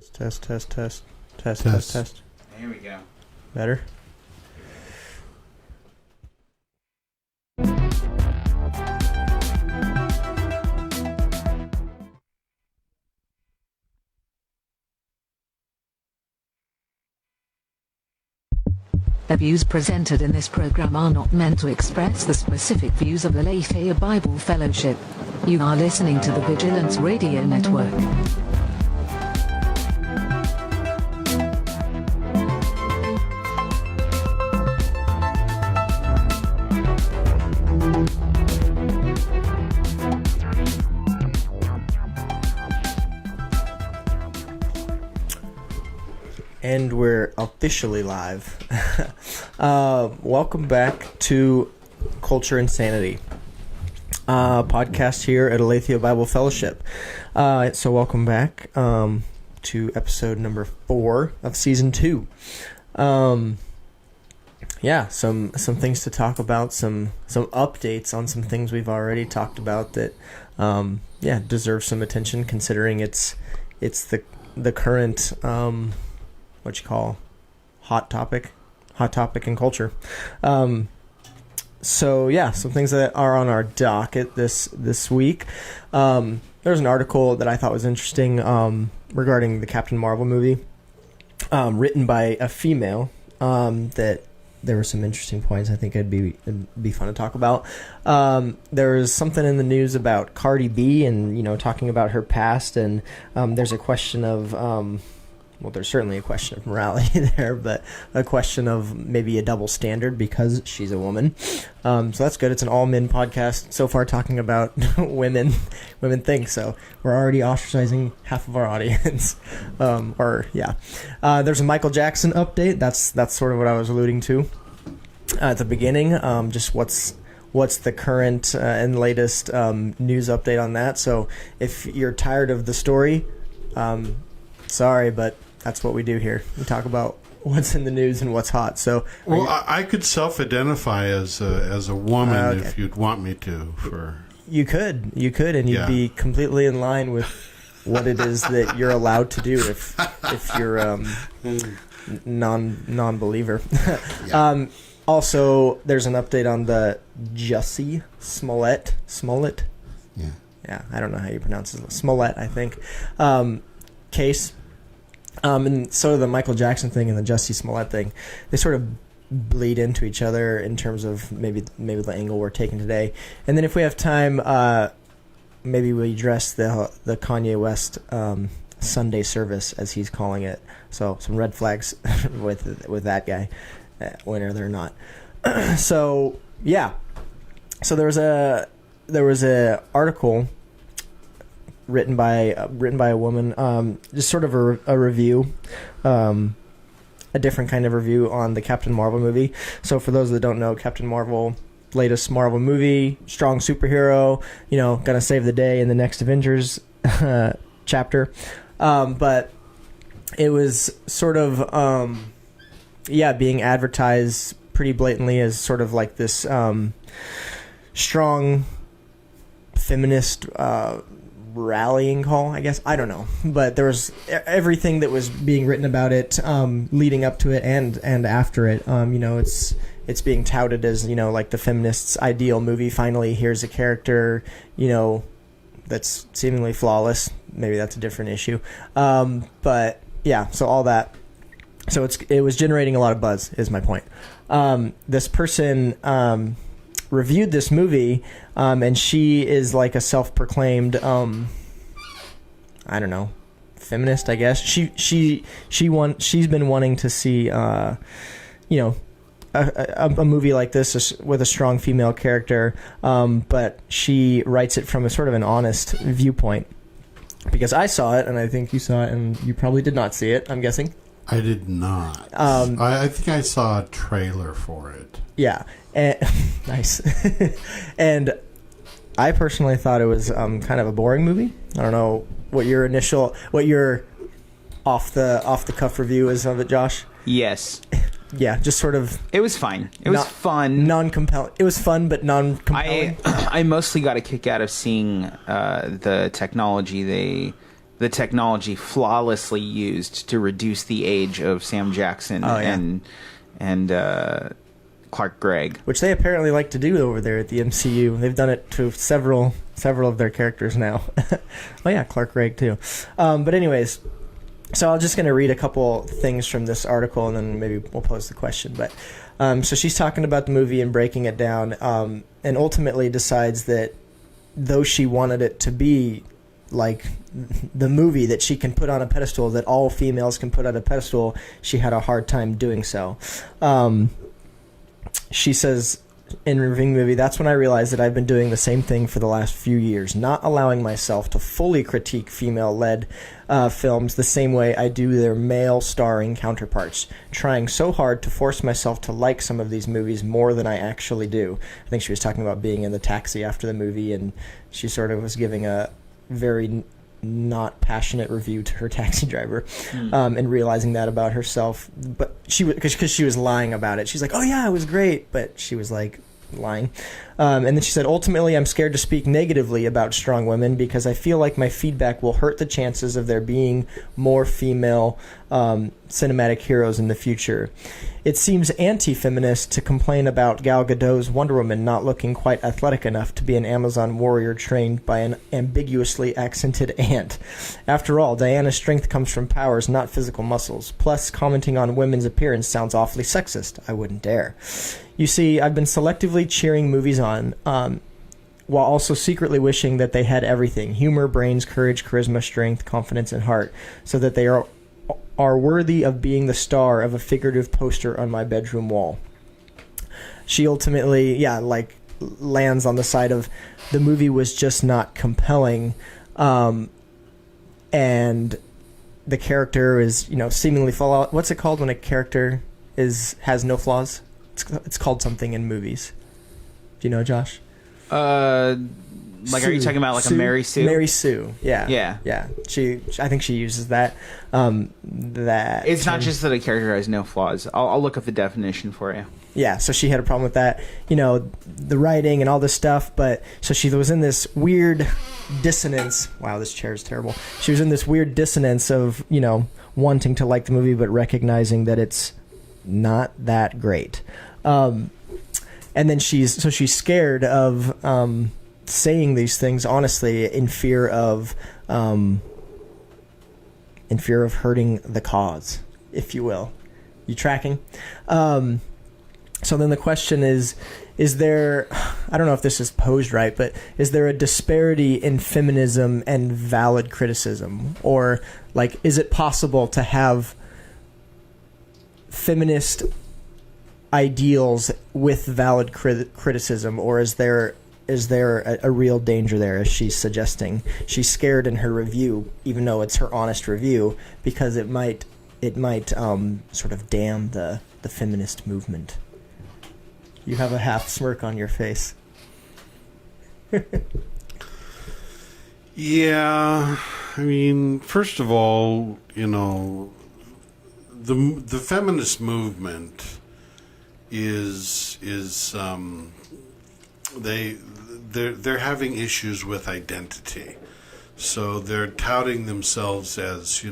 Test, test, test, test, Test. test, test. There we go. Better? The views presented in this program are not meant to express the specific views of the S2EP4 Bible Fellowship. You are listening to the Vigilance Radio Network. And we're officially live. Welcome back to Culture Insanity, podcast here at Aletheia Bible Fellowship. So welcome back to episode number 4 of season 2. Yeah, some things to talk about, some updates on some things we've already talked about that deserve some attention, considering it's the current what you call hot topic in culture. So yeah, some things that are on our docket this week. There's an article that I thought was interesting regarding the Captain Marvel movie, written by a female. That there were some interesting points I think it'd be fun to talk about. There was something in the news about Cardi B and talking about her past, and there's a question of well, there's certainly a question of morality there, but a question of maybe a double standard because she's a woman. So that's good. It's an all-men podcast so far talking about women things. So we're already ostracizing half of our audience. There's a Michael Jackson update. That's sort of what I was alluding to at the beginning. Just what's the current and latest news update on that. So if you're tired of the story, sorry, but that's what we do here. We talk about what's in the news and what's hot. So, well, I could self-identify as a woman okay. if you'd want me to. You could, and you'd be completely in line with what it is that you're allowed to do if you're non-believer. Yeah. Also, there's an update on the Jussie Smollett. Yeah, I don't know how you pronounce it. Smollett, I think. Case. And so the Michael Jackson thing and the Jussie Smollett thing, they sort of bleed into each other in terms of maybe the angle we're taking today. And then if we have time, maybe we address the Kanye West Sunday service, as he's calling it. So some red flags with that guy, whether they're not. So yeah, so there was a article written by a woman, just sort of a review, a different kind of review on the Captain Marvel movie. So for those that don't know, Captain Marvel, latest Marvel movie, strong superhero, gonna save the day in the next Avengers chapter. But it was sort of being advertised pretty blatantly as sort of like this strong feminist rallying call, I guess. I don't know, but there was everything that was being written about it leading up to it and after it. It's being touted as like the feminists' ideal movie. Finally, here's a character that's seemingly flawless. Maybe that's a different issue, but yeah. So all that. So it was generating a lot of buzz. Is my point. This person reviewed this movie, and she is like a self-proclaimed I don't know, feminist, I guess. She's been wanting to see a movie like this with a strong female character, but she writes it from a sort of an honest viewpoint, because I saw it and I think you saw it and you probably did not see it, I'm guessing. I did not. I think I saw a trailer for it. Yeah. Nice. And I personally thought it was kind of a boring movie. I don't know what your off the cuff review is of it, Josh. Yes. Yeah, just sort of. It was fine. It was fun. Non-compelling. It was fun, but non-compelling. I mostly got a kick out of seeing the technology they the technology flawlessly used to reduce the age of Sam Jackson and Clark Gregg, which they apparently like to do over there at the MCU. They've done it to several of their characters now. Oh yeah, Clark Gregg too. But anyways, so I'm just going to read a couple things from this article, and then maybe we'll pose the question. But so she's talking about the movie and breaking it down, and ultimately decides that though she wanted it to be like the movie that she can put on a pedestal, that all females can put on a pedestal, she had a hard time doing so. She says in reviewing the movie, that's when I realized that I've been doing the same thing for the last few years, not allowing myself to fully critique female-led films the same way I do their male-starring counterparts, trying so hard to force myself to like some of these movies more than I actually do. I think she was talking about being in the taxi after the movie, and she sort of was giving a very not passionate review to her taxi driver, and realizing that about herself. But because she was lying about it. She's like, oh yeah, it was great, but she was like lying. And then she said, ultimately I'm scared to speak negatively about strong women because I feel like my feedback will hurt the chances of there being more female cinematic heroes in the future. It seems anti-feminist to complain about Gal Gadot's Wonder Woman not looking quite athletic enough to be an Amazon warrior trained by an ambiguously accented ant. After all, Diana's strength comes from powers, not physical muscles. Plus, commenting on women's appearance sounds awfully sexist. I wouldn't dare. You see, I've been selectively cheering movies on, while also secretly wishing that they had everything: humor, brains, courage, charisma, strength, confidence, and heart, so that they are worthy of being the star of a figurative poster on my bedroom wall. She ultimately, lands on the side of the movie was just not compelling, and the character is, seemingly flawed. What's it called when a character has no flaws? It's called something in movies. Do you know, Josh? Are you talking about a Mary Sue? Mary Sue, yeah. Yeah. I think she uses that. That it's not just that a character has no flaws. I'll look up the definition for you. Yeah, so she had a problem with that, the writing and all this stuff. But so she was in this weird dissonance. Wow, this chair is terrible. She was in this weird dissonance of wanting to like the movie but recognizing that it's not that great. And then she's scared of saying these things honestly in fear of hurting the cause, if you will. You tracking? So then the question is there, I don't know if this is posed right, but is there a disparity in feminism and valid criticism? Or is it possible to have feminist ideals with valid criticism, or is there a real danger there, as she's suggesting? She's scared in her review, even though it's her honest review, because it might sort of damn the feminist movement. You have a half smirk on your face. Yeah, I mean, first of all, the feminist movement is they're having issues with identity, so they're touting themselves as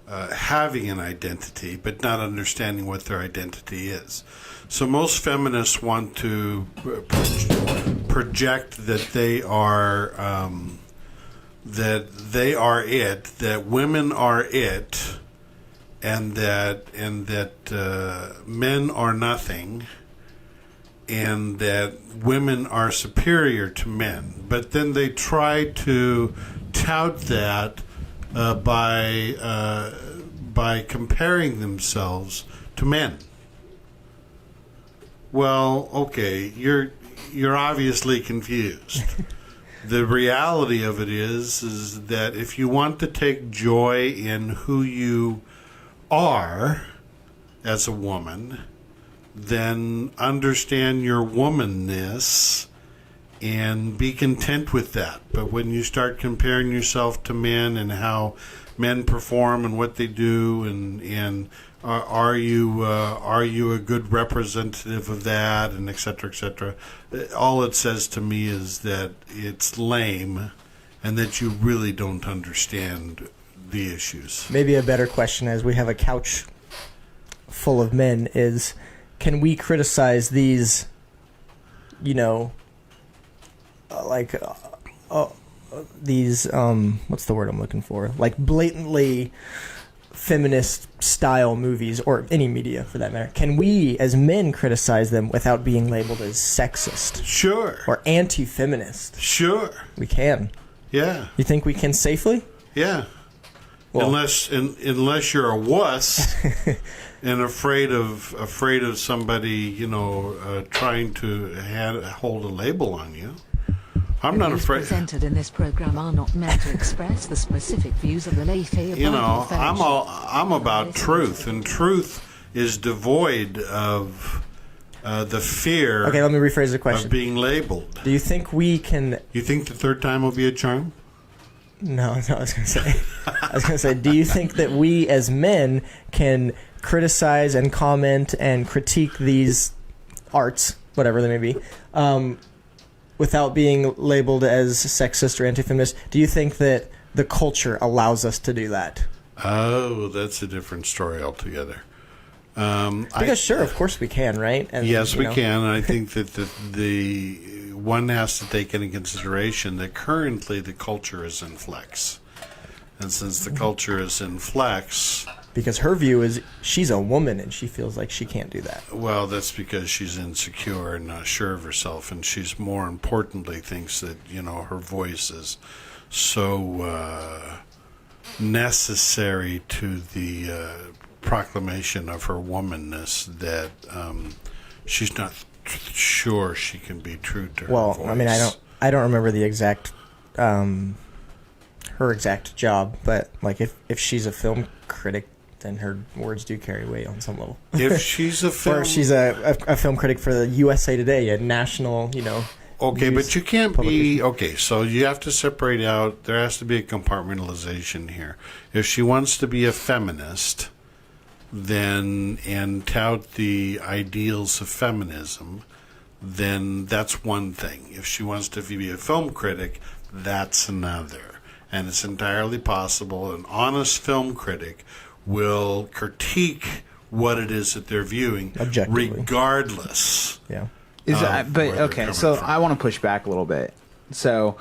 having an identity, but not understanding what their identity is. So most feminists want to project that they are it, that women are it, and that men are nothing, and that women are superior to men. But then they try to tout that by comparing themselves to men. Well, okay, you're obviously confused. The reality of it is that if you want to take joy in who you are as a woman, then understand your womanness and be content with that. But when you start comparing yourself to men and how men perform and what they do, and are you a good representative of that, and et cetera, all it says to me is that it's lame, and that you really don't understand the issues. Maybe a better question, as we have a couch full of men, is can we criticize these, these what's the word I'm looking for? Like blatantly feminist style movies, or any media for that matter. Can we as men criticize them without being labeled as sexist? Sure. Or anti-feminist? Sure. We can. Yeah. You think we can safely? Yeah. Well, unless you're a wuss and afraid of somebody, trying to hold a label on you. I'm not afraid. Presented in this program are not meant to express the specific views of the Lafayette Bible Fellowship. I'm about truth, and truth is devoid of the fear. Okay, let me rephrase the question. Of being labeled. Do you think we can? You think the third time will be a charm? No, I was going to say. Do you think that we as men can criticize and comment and critique these arts, whatever they may be, without being labeled as sexist or anti-feminist? Do you think that the culture allows us to do that? Oh, that's a different story altogether. Sure, of course we can, right? And, yes, we can. And I think that the one has to take into consideration that currently the culture is in flux. And since the culture is in flux... Because her view is she's a woman and she feels like she can't do that. Well, that's because she's insecure and not sure of herself. And she's more importantly thinks that, her voice is so necessary to the proclamation of her womanness that she's not sure she can be true to her voice. Well, I mean, I don't remember the exact her exact job, but like if she's a film critic, then her words do carry weight on some level. If she's a film, or if she's a film critic for the USA Today, a national, Okay, but you can't be... Okay, so you have to separate out... There has to be a compartmentalization here. If she wants to be a feminist, then... and tout the ideals of feminism, then that's one thing. If she wants to be a film critic, that's another. And it's entirely possible an honest film critic will critique what it is that they're viewing, regardless... Yeah. So I want to push back a little bit. So,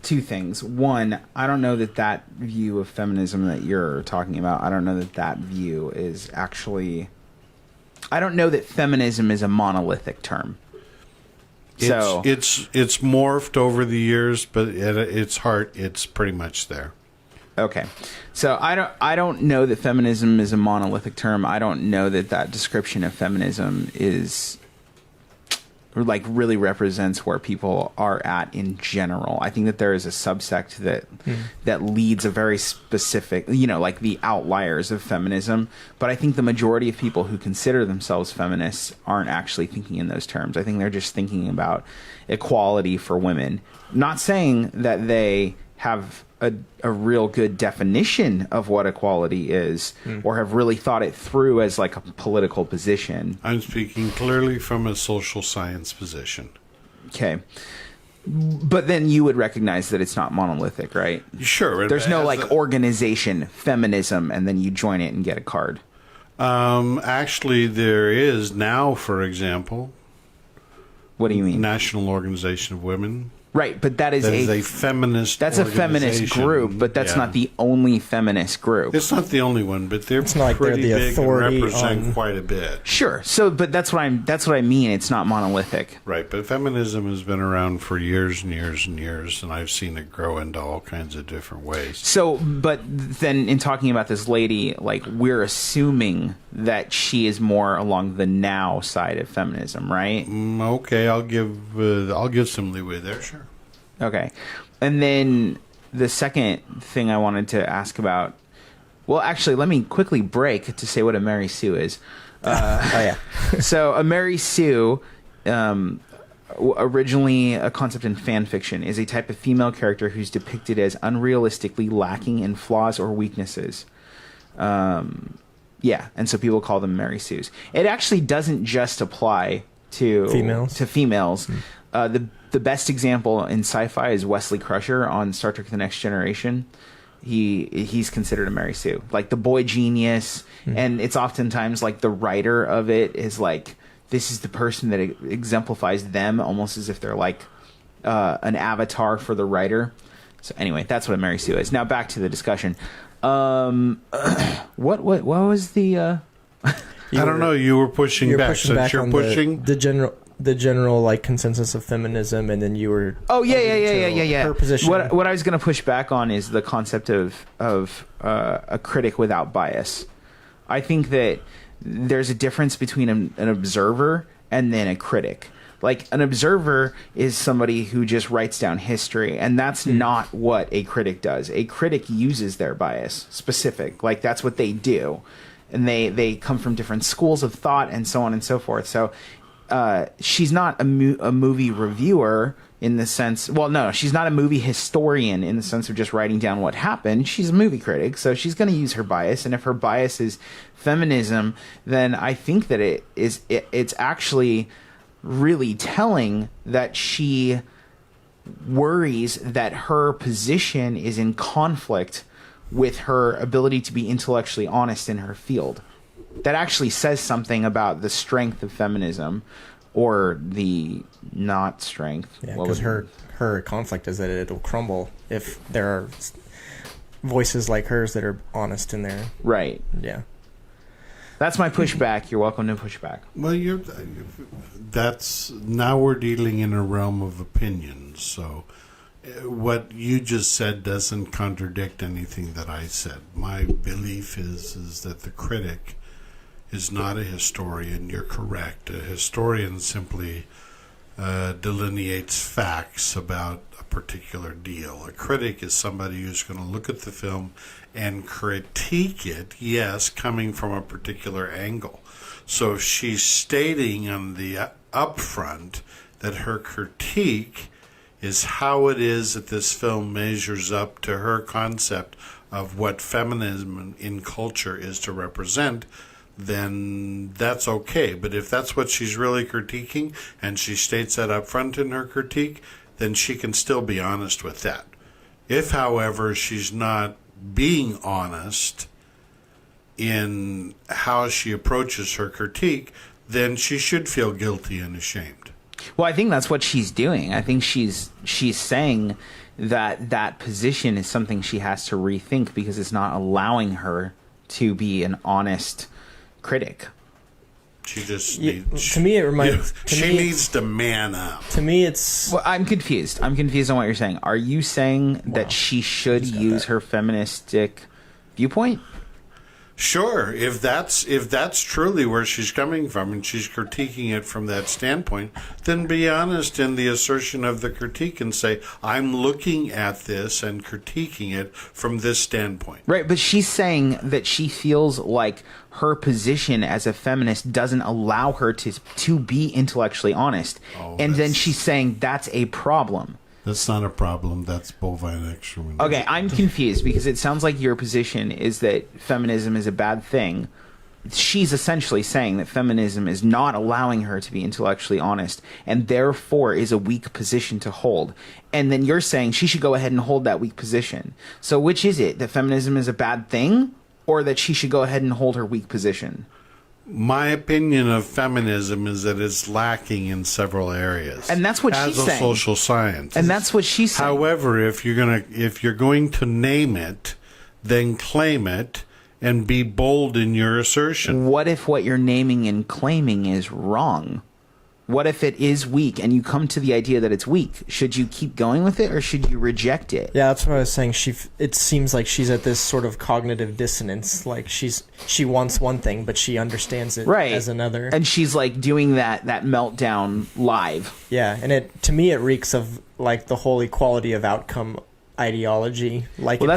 two things. One, I don't know that view of feminism that you're talking about, I don't know that view is actually... I don't know that feminism is a monolithic term. It's morphed over the years, but at its heart, it's pretty much there. Okay, so I don't know that feminism is a monolithic term. I don't know that description of feminism is like really represents where people are at in general. I think that there is a subsect that leads a very specific, like the outliers of feminism. But I think the majority of people who consider themselves feminists aren't actually thinking in those terms. I think they're just thinking about equality for women. Not saying that they have a real good definition of what equality is or have really thought it through as like a political position. I'm speaking clearly from a social science position. Okay. But then you would recognize that it's not monolithic, right? Sure. There's no organization, feminism, and then you join it and get a card. Actually, there is now, for example. What do you mean? National Organization of Women. Right, but that is a feminist. That's a feminist group, but that's not the only feminist group. It's not the only one, but they're pretty big and represent quite a bit. Sure. So, but that's what I mean. It's not monolithic. Right, but feminism has been around for years and years and years, and I've seen it grow into all kinds of different ways. So, but then in talking about this lady, like we're assuming that she is more along the now side of feminism, right? Okay, I'll give some leeway there. Sure. Okay. And then the second thing I wanted to ask about, well, actually, let me quickly break to say what a Mary Sue is. So a Mary Sue, originally a concept in fan fiction, is a type of female character who's depicted as unrealistically lacking in flaws or weaknesses. And so people call them Mary Sues. It actually doesn't just apply to females. the best example in sci-fi is Wesley Crusher on Star Trek: The Next Generation. He's considered a Mary Sue, like the boy genius, and it's oftentimes like the writer of it is like, this is the person that exemplifies them, almost as if they're like an avatar for the writer. So anyway, that's what a Mary Sue is. Now back to the discussion. What was the? I don't know. You were pushing back. Pushing back you're on pushing the general like consensus of feminism, and then you were yeah. her position. What I was going to push back on is the concept of a critic without bias. I think that there's a difference between an observer and then a critic. Like, an observer is somebody who just writes down history, and that's not what a critic does. A critic uses their bias, specific. Like, that's what they do. And they come from different schools of thought and so on and so forth. So she's not a movie reviewer in the sense... Well, no, she's not a movie historian in the sense of just writing down what happened. She's a movie critic, so she's going to use her bias. And if her bias is feminism, then I think that it's actually really telling that she worries that her position is in conflict with her ability to be intellectually honest in her field. That actually says something about the strength of feminism, or the not strength. Yeah, because her conflict is that it'll crumble if there are voices like hers that are honest in there. Right. Yeah. That's my pushback. You're welcome to pushback. Well, now we're dealing in a realm of opinions. So what you just said doesn't contradict anything that I said. My belief is that the critic is not a historian. You're correct. A historian simply delineates facts about a particular deal. A critic is somebody who's going to look at the film and critique it, yes, coming from a particular angle. So if she's stating on the upfront that her critique is how it is that this film measures up to her concept of what feminism in culture is to represent, then that's okay. But if that's what she's really critiquing, and she states that up front in her critique, then she can still be honest with that. If, however, she's not being honest in how she approaches her critique, then she should feel guilty and ashamed. Well, I think that's what she's doing. I think she's saying that position is something she has to rethink because it's not allowing her to be an honest critic. She just to me it reminds she needs to man up. To me it's well, I'm confused on what you're saying. Are you saying that she should use her feministic viewpoint? Sure, if that's truly where she's coming from and she's critiquing it from that standpoint, then be honest in the assertion of the critique and say, I'm looking at this and critiquing it from this standpoint. Right, but she's saying that she feels like her position as a feminist doesn't allow her to be intellectually honest. And then she's saying that's a problem. That's not a problem. That's bovine extremism. Okay, I'm confused because it sounds like your position is that feminism is a bad thing. She's essentially saying that feminism is not allowing her to be intellectually honest and therefore is a weak position to hold. And then you're saying she should go ahead and hold that weak position. So which is it? That feminism is a bad thing or that she should go ahead and hold her weak position? My opinion of feminism is that it's lacking in several areas. And that's what she's saying. As a social science. And that's what she's saying. However, if you're going to name it, then claim it and be bold in your assertion. What if what you're naming and claiming is wrong? What if it is weak and you come to the idea that it's weak? Should you keep going with it or should you reject it? Yeah, that's what I was saying. It seems like she's at this sort of cognitive dissonance. Like she wants one thing, but she understands it as another. And she's like doing that meltdown live. Yeah, and to me it reeks of like the whole equality of outcome ideology. Like it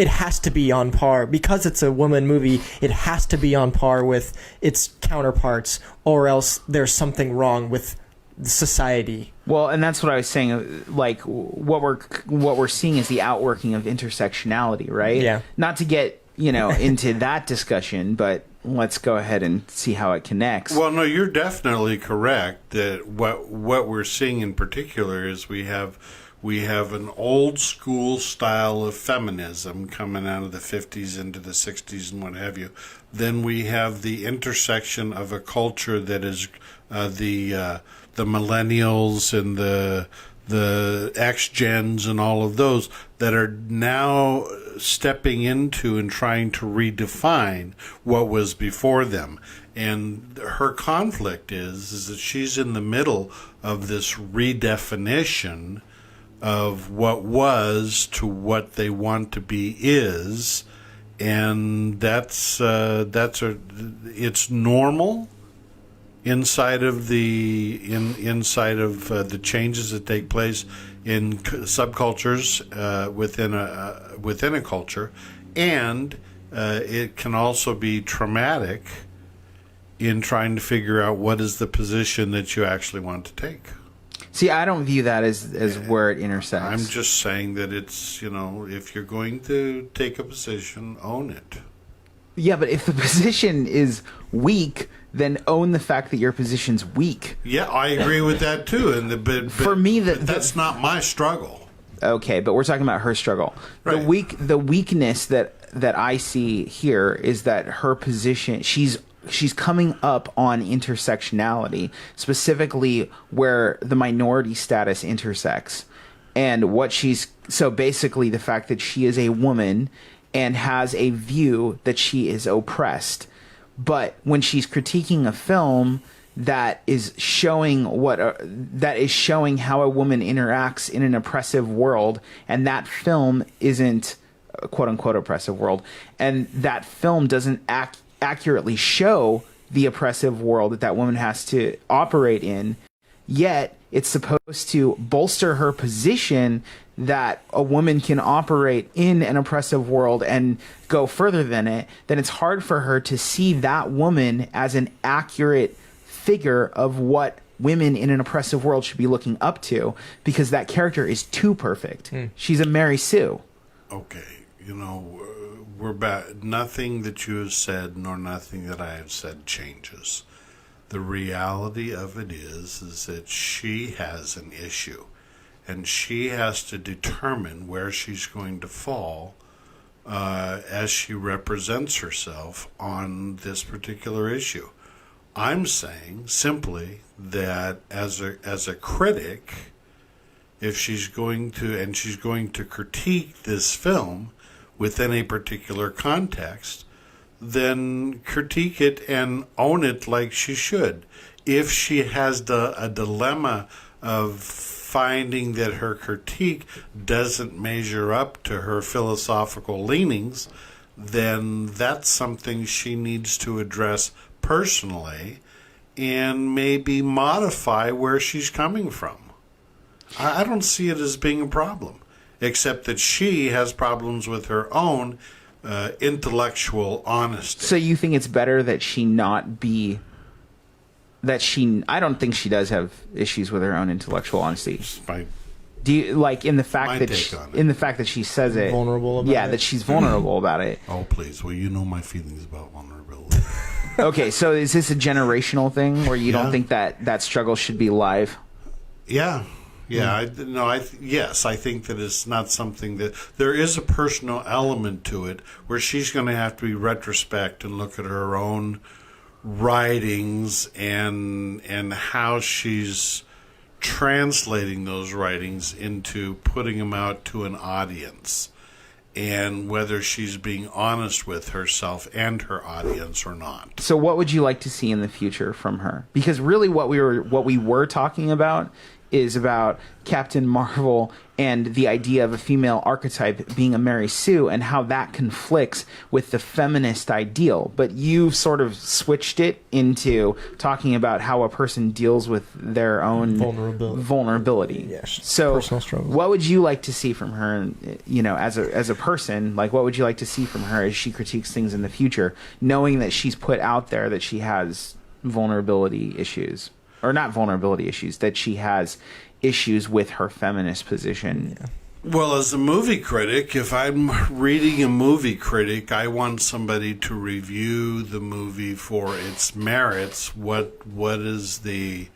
has to be on par because it's a woman movie. It has to be on par with its counterparts, or else there's something wrong with society. Well, and that's what I was saying. Like what we're seeing is the outworking of intersectionality, right? Yeah. Not to get into that discussion, but let's go ahead and see how it connects. Well, no, you're definitely correct that what we're seeing in particular is we have an old school style of feminism coming out of the 50s into the 60s and what have you. Then we have the intersection of a culture that is the millennials and the X-gens and all of those that are now stepping into and trying to redefine what was before them. And her conflict is that she's in the middle of this redefinition of what was to what they want to be is, and it's normal inside of the changes that take place in subcultures within a culture, and it can also be traumatic in trying to figure out what is the position that you actually want to take. See, I don't view that as where it intersects. I'm just saying that it's, if you're going to take a position, own it. Yeah, but if the position is weak, then own the fact that your position's weak. Yeah, I agree with that too. But for me, that's not my struggle. Okay, but we're talking about her struggle. Right. The weakness that I see here is that her position, she's coming up on intersectionality, specifically where the minority status intersects. And so basically the fact that she is a woman and has a view that she is oppressed. But when she's critiquing a film that is showing how a woman interacts in an oppressive world, and that film isn't a quote unquote oppressive world, and that film doesn't accurately show the oppressive world that woman has to operate in, yet it's supposed to bolster her position that a woman can operate in an oppressive world and go further than it, then it's hard for her to see that woman as an accurate figure of what women in an oppressive world should be looking up to, because that character is too perfect. She's a Mary Sue. Okay, we're back. Nothing that you have said nor nothing that I have said changes. The reality of it is that she has an issue, and she has to determine where she's going to fall as she represents herself on this particular issue. I'm saying simply that as a critic, if she's going to critique this film within a particular context, then critique it and own it like she should. If she has a dilemma of finding that her critique doesn't measure up to her philosophical leanings, then that's something she needs to address personally and maybe modify where she's coming from. I don't see it as being a problem, except that she has problems with her own intellectual honesty. So you think it's better that she not be... I don't think she does have issues with her own intellectual honesty. Do you like in the fact that she says it vulnerable about it? that she's vulnerable about it? Oh, please. Well, you know my feelings about vulnerability. Okay, so is this a generational thing where you don't think that struggle should be live? Yeah. Yes, I think that it's not something that... There is a personal element to it where she's going to have to be retrospect and look at her own writings and how she's translating those writings into putting them out to an audience, and whether she's being honest with herself and her audience or not. So what would you like to see in the future from her? Because really what we were talking about is about Captain Marvel and the idea of a female archetype being a Mary Sue and how that conflicts with the feminist ideal. But you sort of switched it into talking about how a person deals with their own vulnerability. Yes. So personal struggle. What would you like to see from her, as a person? Like, what would you like to see from her as she critiques things in the future, knowing that she's put out there that she has vulnerability issues? Or not vulnerability issues, that she has issues with her feminist position. Well, as a movie critic, if I'm reading a movie critic, I want somebody to review the movie for its merits. What is the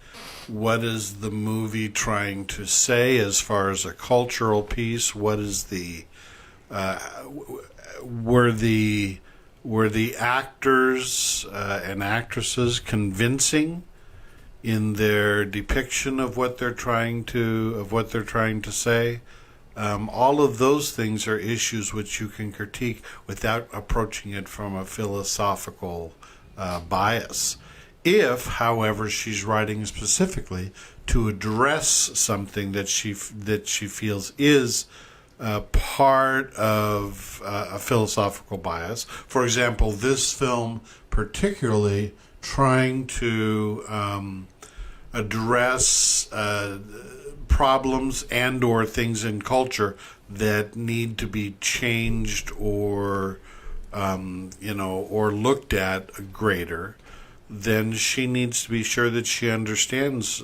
movie trying to say as far as a cultural piece? What is the were the actors and actresses convincing in their depiction of what they're trying to say? All of those things are issues which you can critique without approaching it from a philosophical bias. If, however, she's writing specifically to address something that she feels is part of a philosophical bias. For example, this film particularly trying to address problems and or things in culture that need to be changed or or looked at greater, then she needs to be sure that she understands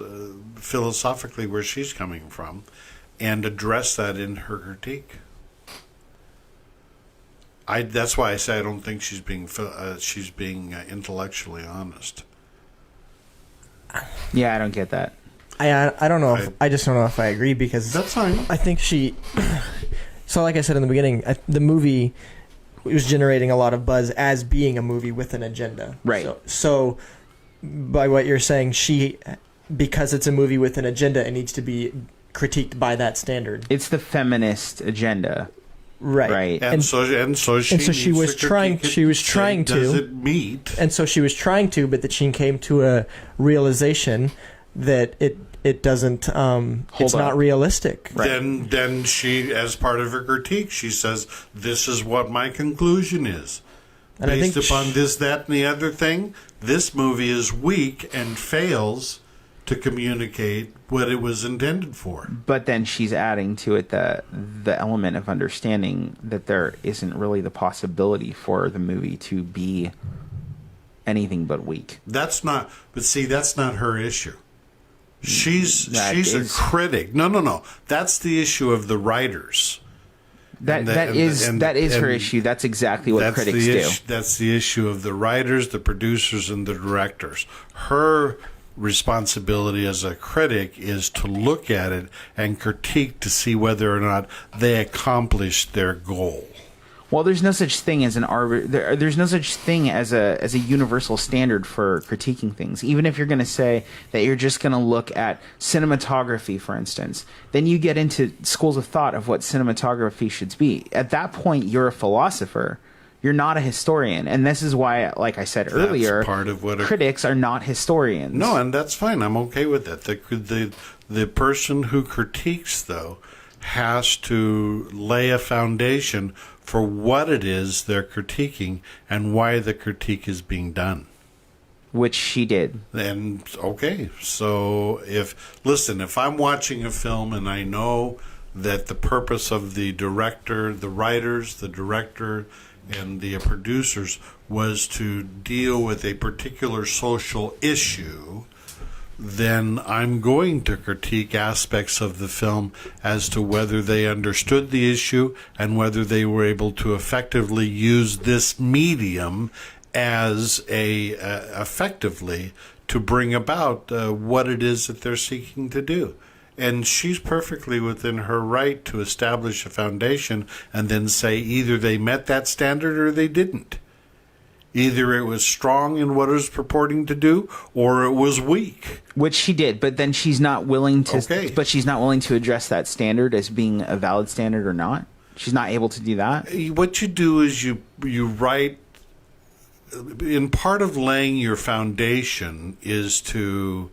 philosophically where she's coming from and address that in her critique. That's why I say I don't think she's being intellectually honest. Yeah, I don't get that. I don't know. I just don't know if I agree, because that's fine. I think she. So, like I said in the beginning, the movie was generating a lot of buzz as being a movie with an agenda. Right. So by what you're saying, because it's a movie with an agenda, it needs to be critiqued by that standard. It's the feminist agenda. Right. And so she was trying to. Does it meet? And so she was trying to, but that she came to a realization that it doesn't. It's not realistic. Right. Then she, as part of her critique, she says, "This is what my conclusion is, and based upon this, that, and the other thing. This movie is weak and fails to communicate what it was intended for." But then she's adding to it the element of understanding that there isn't really the possibility for the movie to be anything but weak. That's not her issue. She's a critic. No. That's the issue of the writers. That is her issue. That's exactly what critics do. That's the issue of the writers, the producers, and the directors. Her responsibility as a critic is to look at it and critique to see whether or not they accomplished their goal. Well, there's no such thing as there's no such thing as a universal standard for critiquing things. Even if you're going to say that you're just going to look at cinematography, for instance, then you get into schools of thought of what cinematography should be. At that point, you're a philosopher. You're not a historian, and this is why, like I said earlier, part of what critics are not historians. No, and that's fine. I'm okay with that. The person who critiques, though, has to lay a foundation for what it is they're critiquing and why the critique is being done. Which she did. And okay, so if I'm watching a film and I know that the purpose of the director, the writers, the director, and the producers was to deal with a particular social issue, then I'm going to critique aspects of the film as to whether they understood the issue and whether they were able to effectively use this medium as effectively to bring about what it is that they're seeking to do. And she's perfectly within her right to establish a foundation and then say either they met that standard or they didn't. Either it was strong in what it was purporting to do, or it was weak. Which she did, but then she's not willing to. Okay. But she's not willing to address that standard as being a valid standard or not. She's not able to do that. What you do is you write. In part of laying your foundation is to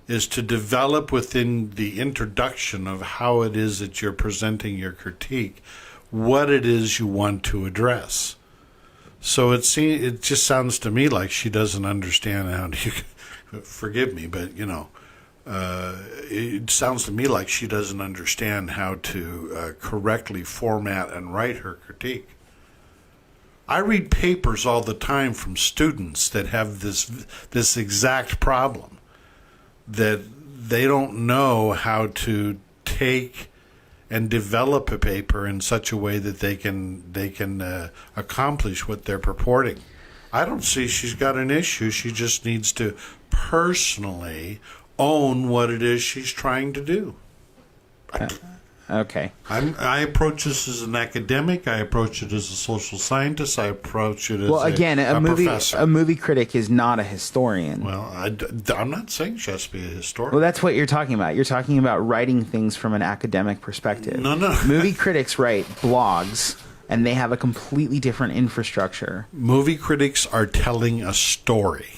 develop within the introduction of how it is that you're presenting your critique, what it is you want to address. So it just sounds to me like she doesn't understand how to, forgive me, but it sounds to me like she doesn't understand how to correctly format and write her critique. I read papers all the time from students that have this exact problem, that they don't know how to take and develop a paper in such a way that they can accomplish what they're purporting. I don't see she's got an issue. She just needs to personally own what it is she's trying to do. Okay. I approach this as an academic. I approach it as a social scientist. I approach it as a professor. A movie critic is not a historian. Well, I'm not saying she has to be a historian. Well, that's what you're talking about. You're talking about writing things from an academic perspective. No. Movie critics write blogs, and they have a completely different infrastructure. Movie critics are telling a story.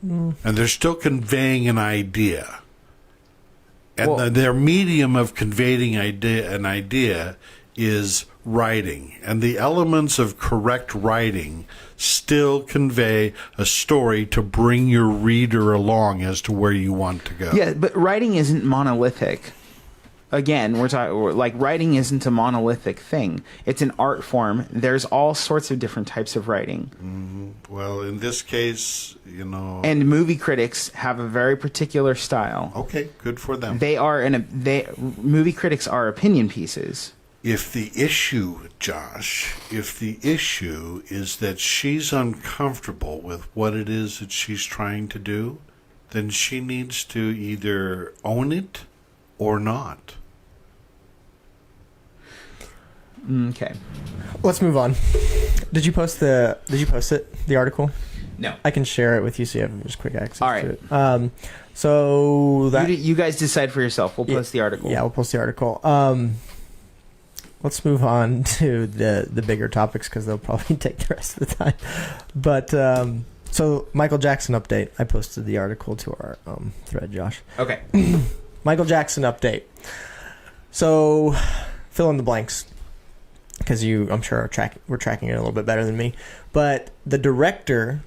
And they're still conveying an idea. And their medium of conveying an idea is writing. And the elements of correct writing still convey a story to bring your reader along as to where you want to go. Yeah, but writing isn't monolithic. Again, we're talking like writing isn't a monolithic thing. It's an art form. There's all sorts of different types of writing. Mm-hmm. Well, in this case, and movie critics have a very particular style. Okay, good for them. Movie critics are opinion pieces. If the issue, Josh, is that she's uncomfortable with what it is that she's trying to do, then she needs to either own it or not. Okay. Let's move on. Did you post it, the article? No. I can share it with you so you have just quick access all right. to it. So that you guys decide for yourself. We'll post the article. Yeah, we'll post the article. Let's move on to the bigger topics because they'll probably take the rest of the time. But so Michael Jackson update. I posted the article to our thread, Josh. Okay. Michael Jackson update. So fill in the blanks because I'm sure we're tracking it a little bit better than me. But the director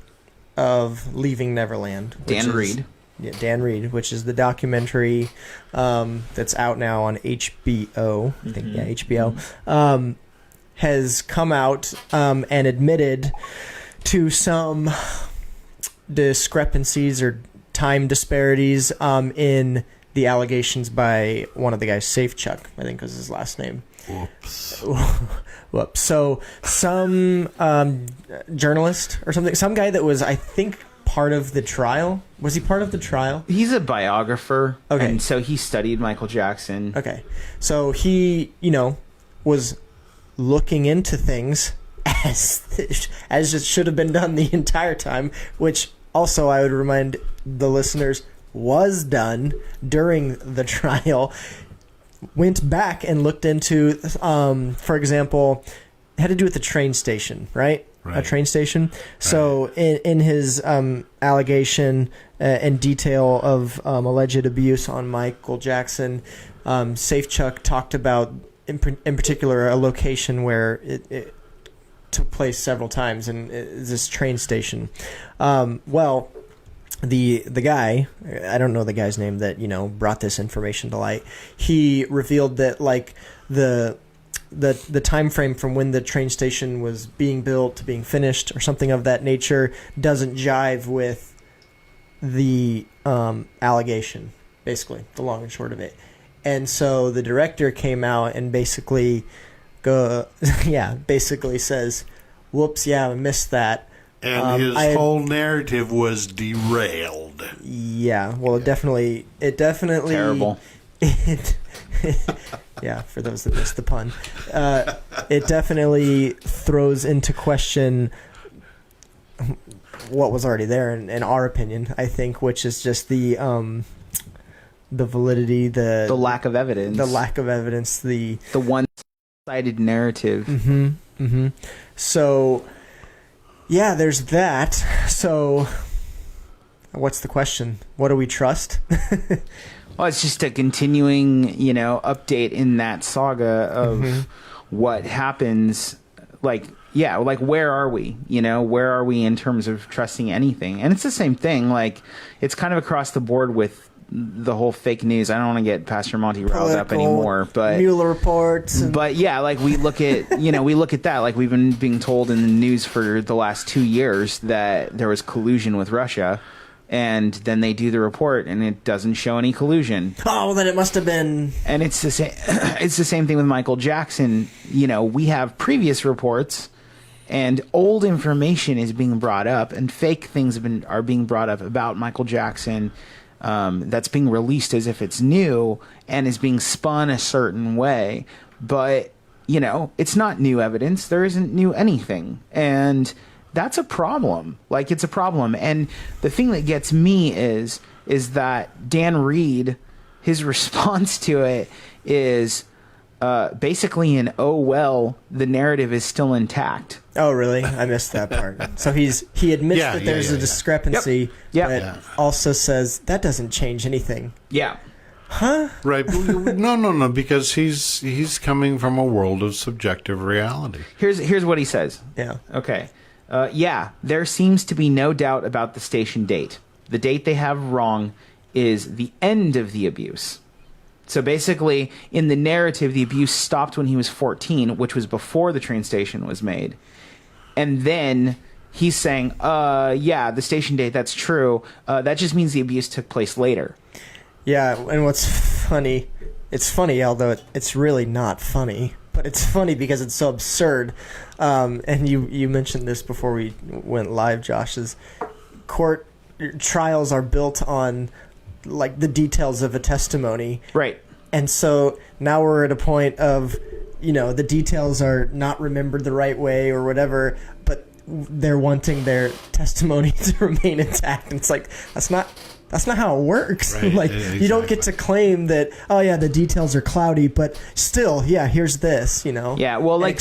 of Leaving Neverland, Dan Reed. Yeah, Dan Reed, which is the documentary that's out now on HBO. I think, yeah, HBO. Has come out and admitted to some discrepancies or time disparities in the allegations by one of the guys, Safechuck, I think was his last name. Whoops. Whoops. So some journalist or something, some guy that was, I think, part of the trial. Was he part of the trial? He's a biographer. Okay. And so he studied Michael Jackson. Okay. So he, was looking into things as it should have been done the entire time, which also I would remind the listeners was done during the trial. Went back and looked into, for example, it had to do with the train station, right? A train station. Right. So in his allegation and detail of alleged abuse on Michael Jackson, Safechuck talked about, in particular, a location where it took place several times, and this train station. Well, the guy, I don't know the guy's name that brought this information to light. He revealed that like the time frame from when the train station was being built to being finished or something of that nature doesn't jive with the allegation, basically, the long and short of it. And so the director came out and basically says, whoops, yeah, I missed that. And his whole narrative was derailed. Yeah, well, it definitely terrible. Yeah, for those that missed the pun, it definitely throws into question what was already there, in our opinion, I think, which is just the validity, the lack of evidence, the one-sided narrative. Mm-hmm. Mm-hmm. So, yeah, there's that. So, what's the question? What do we trust? Well, it's just a continuing, update in that saga of what happens. Like, where are we? Where are we in terms of trusting anything? And it's the same thing. Like, it's kind of across the board with the whole fake news. I don't want to get Pastor Monty riled up anymore, but Mueller reports. But yeah, like we look at, we look at that. Like we've been being told in the news for the last 2 years that there was collusion with Russia. And then they do the report, and it doesn't show any collusion. Oh, well, then it must have been. And it's the same. It's the same thing with Michael Jackson. You know, we have previous reports, and old information is being brought up, and fake things are being brought up about Michael Jackson. That's being released as if it's new and is being spun a certain way. But you know, it's not new evidence. There isn't new anything, and that's a problem. Like, it's a problem. And the thing that gets me is that Dan Reed, his response to it is basically oh, well, the narrative is still intact. Oh, really? I missed that part. So he admits that there's a discrepancy, but also says that doesn't change anything. Yeah. Huh? Right. No, because he's coming from a world of subjective reality. Here's what he says. Yeah. Okay. There seems to be no doubt about the station date. The date they have wrong is the end of the abuse. So basically, in the narrative, the abuse stopped when he was 14, which was before the train station was made. And then he's saying, the station date, that's true. That just means the abuse took place later. Yeah, and what's funny, it's funny, although it's really not funny. But it's funny because it's so absurd. And you mentioned this before we went live, Josh, is court trials are built on like the details of a testimony. Right. And so now we're at a point of, you know, the details are not remembered the right way or whatever, but they're wanting their testimony to remain intact. And it's like, that's not how it works. Right. Like, Exactly. You don't get to claim that, oh yeah, the details are cloudy, but still, yeah, here's this, you know. Yeah, well, like,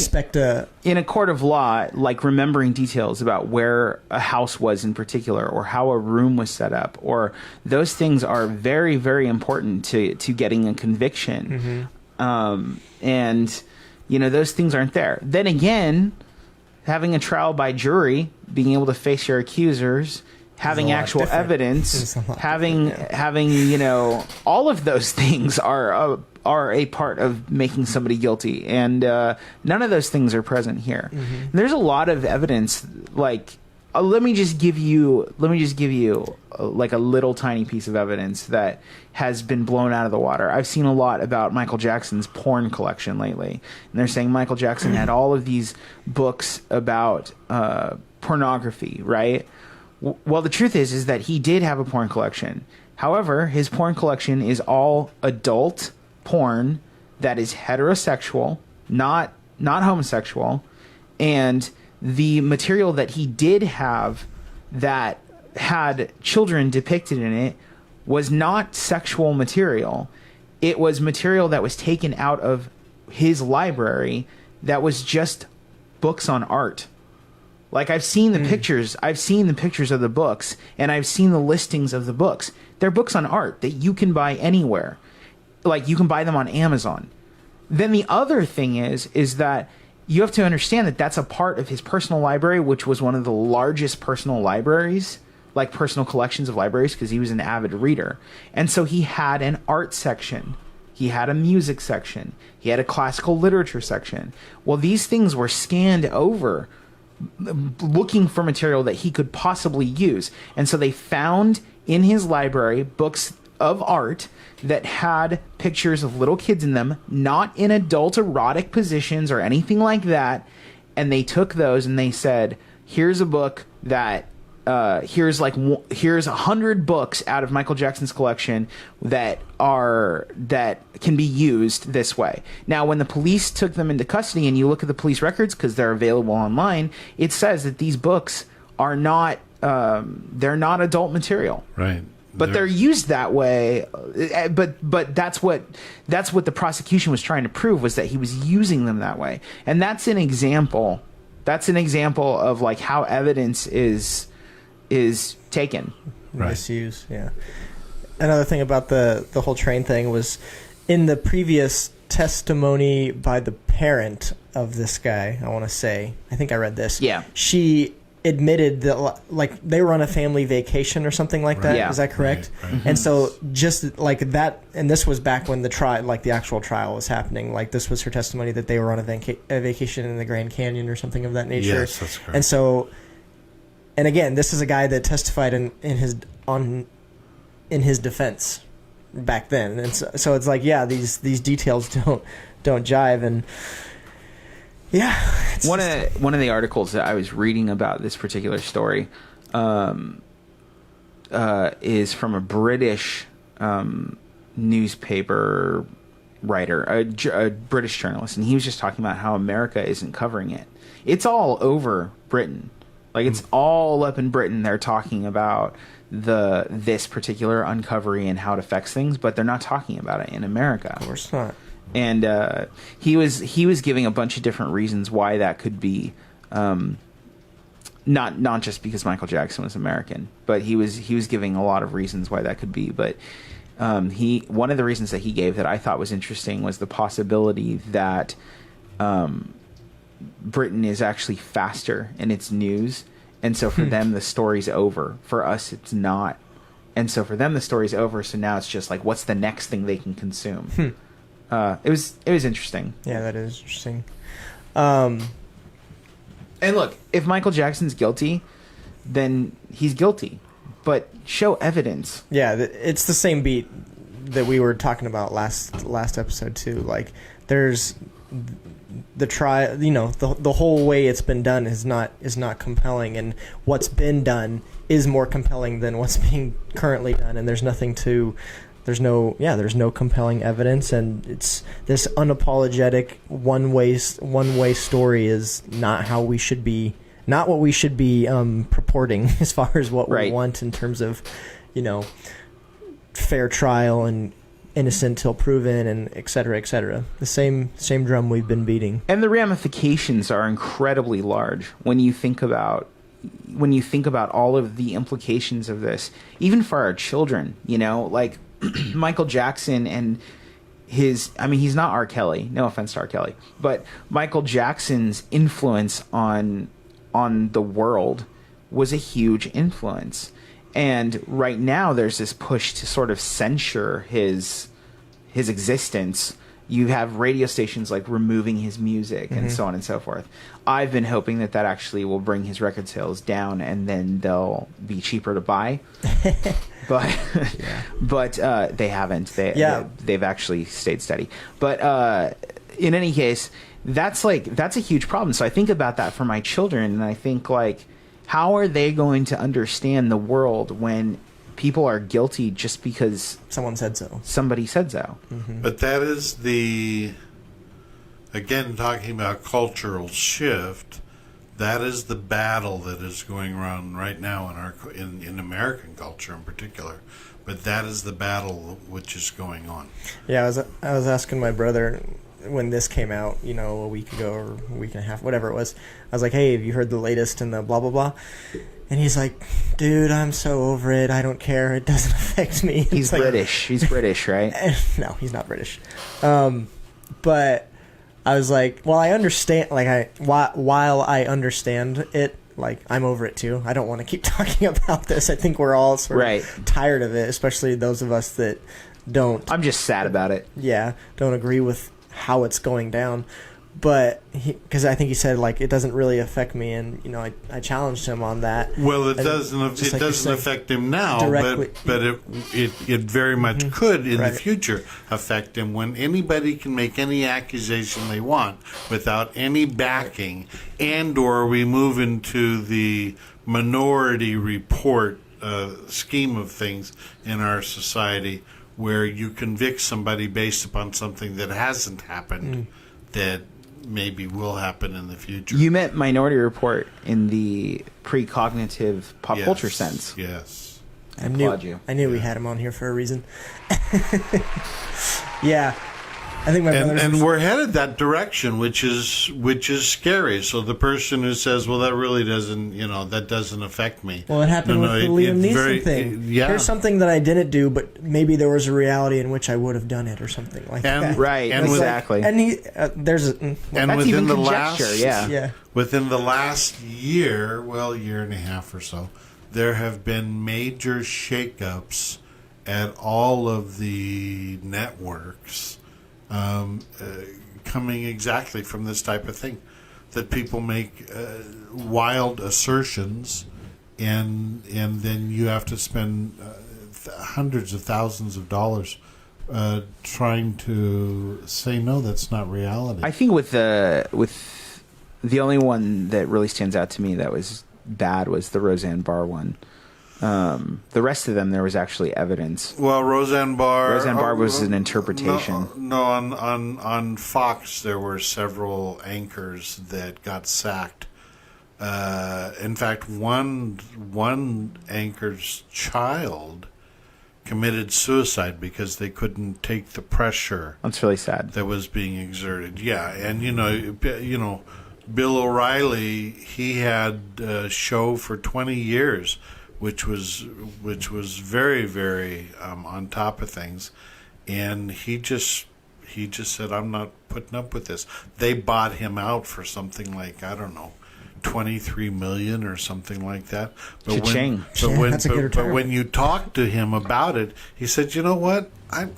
in a court of law, like remembering details about where a house was in particular, or how a room was set up, or those things are very, very important to getting a conviction. Mm-hmm. And you know, those things aren't there. Then again, having a trial by jury, being able to face your accusers, having actual evidence, having you know, all of those things are a part of making somebody guilty, and none of those things are present here. Mm-hmm. There's a lot of evidence. Like, let me just give you like a little tiny piece of evidence that has been blown out of the water. I've seen a lot about Michael Jackson's porn collection lately, and they're saying Michael Jackson had all of these books about pornography, right? Well, the truth is that he did have a porn collection. However, his porn collection is all adult porn that is heterosexual, not homosexual, and the material that he did have that had children depicted in it was not sexual material. It was material that was taken out of his library that was just books on art. Like, I've seen the pictures. I've seen the pictures of the books, and I've seen the listings of the books. They're books on art that you can buy anywhere. Like, you can buy them on Amazon. Then the other thing is that you have to understand that that's a part of his personal library, which was one of the largest personal libraries, like personal collections of libraries, because he was an avid reader. And so he had an art section. He had a music section. He had a classical literature section. Well, these things were scanned over, looking for material that he could possibly use. And so they found in his library books of art that had pictures of little kids in them, not in adult erotic positions or anything like that. And they took those and they said, here's a book that here's 100 books out of Michael Jackson's collection that can be used this way. Now, when the police took them into custody, and you look at the police records because they're available online, it says that these books are not they're not adult material. Right. But they're used that way. But that's what the prosecution was trying to prove, was that he was using them that way. And that's an example. That's an example of like how evidence is taken. Right. Misuse. Yeah. Another thing about the whole train thing was, in the previous testimony by the parent of this guy, I think I read this. Yeah. She admitted that, like, they were on a family vacation or something like that. Right. Yeah. Is that correct? Right. Mm-hmm. And so just like that, and this was back when the trial, like the actual trial was happening. Like, this was her testimony that they were on a vacation in the Grand Canyon or something of that nature. Yes, that's correct. And so and again, this is a guy that testified in his defense back then, and so it's like, yeah, these details don't jive, and yeah. One of the articles that I was reading about this particular story is from a British newspaper writer, a British journalist, and he was just talking about how America isn't covering it. It's all over Britain. Like, it's all up in Britain. They're talking about this particular uncovery and how it affects things, but they're not talking about it in America. Of course not. And he was giving a bunch of different reasons why that could be, not just because Michael Jackson was American, but he was giving a lot of reasons why that could be. But one of the reasons that he gave that I thought was interesting was the possibility that Britain is actually faster in its news, and so for them the story's over. For us, it's not, and so for them the story's over. So now it's just like, what's the next thing they can consume? It was interesting. Yeah, that is interesting. And look, if Michael Jackson's guilty, then he's guilty, but show evidence. Yeah, it's the same beat that we were talking about last episode too. Like, there's the trial, the whole way it's been done is not compelling, and what's been done is more compelling than what's being currently done, and there's no compelling evidence, and it's this unapologetic one way story is not what we should be purporting as far as what we want in terms of fair trial and innocent till proven, and et cetera, the same drum we've been beating. And the ramifications are incredibly large when you think about all of the implications of this, even for our children. Like Michael Jackson and he's not R. Kelly, no offense to R. Kelly, but Michael Jackson's influence on the world was a huge influence. And right now there's this push to sort of censure his existence. You have radio stations like removing his music and so on and so forth. I've been hoping that actually will bring his record sales down, and then they'll be cheaper to buy. But they haven't. They've actually stayed steady. But in any case, that's a huge problem. So I think about that for my children, and I think, like, how are they going to understand the world when people are guilty just because someone said so? Somebody said so. But that is again, talking about cultural shift, that is the battle that is going around right now in American culture in particular. But that is the battle which is going on. Yeah, I was asking my brother when this came out, a week ago or a week and a half, whatever it was. I was like, "Hey, have you heard the latest in the blah blah blah?" And he's like, "Dude, I'm so over it. I don't care. It doesn't affect me." He's British. He's British, right? No, he's not British. But I was like, well, I understand. Like, while I understand it, like, I'm over it too. I don't want to keep talking about this. I think we're all sort of tired of it, especially those of us that don't. I'm just sad about it. Yeah, don't agree with how it's going down. But because I think he said, like, it doesn't really affect me, and I challenged him on that. Well, it doesn't. It doesn't affect him now, directly. but it very much could in the future affect him when anybody can make any accusation they want without any backing, and/or we move into the minority report scheme of things in our society, where you convict somebody based upon something that hasn't happened that maybe will happen in the future. You meant Minority Report in the precognitive pop culture sense. Yes. I knew we had him on here for a reason. Yeah. I think my and we're headed that direction, which is scary. So the person who says, "Well, that really doesn't, that doesn't affect me." Well, it happened with the Liam Neeson thing. Here's something that I didn't do, but maybe there was a reality in which I would have done it, or something like that. Right, and exactly. Like, and within the last within the last year and a half or so, there have been major shakeups at all of the networks. Coming exactly from this type of thing, that people make wild assertions and then you have to spend hundreds of thousands of dollars trying to say no, that's not reality. I think with the only one that really stands out to me that was bad was the Roseanne Barr one. The rest of them, there was actually evidence. Well, Roseanne Barr was an interpretation. No, on Fox there were several anchors that got sacked. In fact, one anchor's child committed suicide because they couldn't take the pressure. That's really sad. That was being exerted. Yeah, and you know, Bill O'Reilly, he had a show for 20 years, which was very, very on top of things, and he just said, I'm not putting up with this. They bought him out for something like, I don't know, $23 million or something like that. But when you talk to him about it, he said, you know what, I'm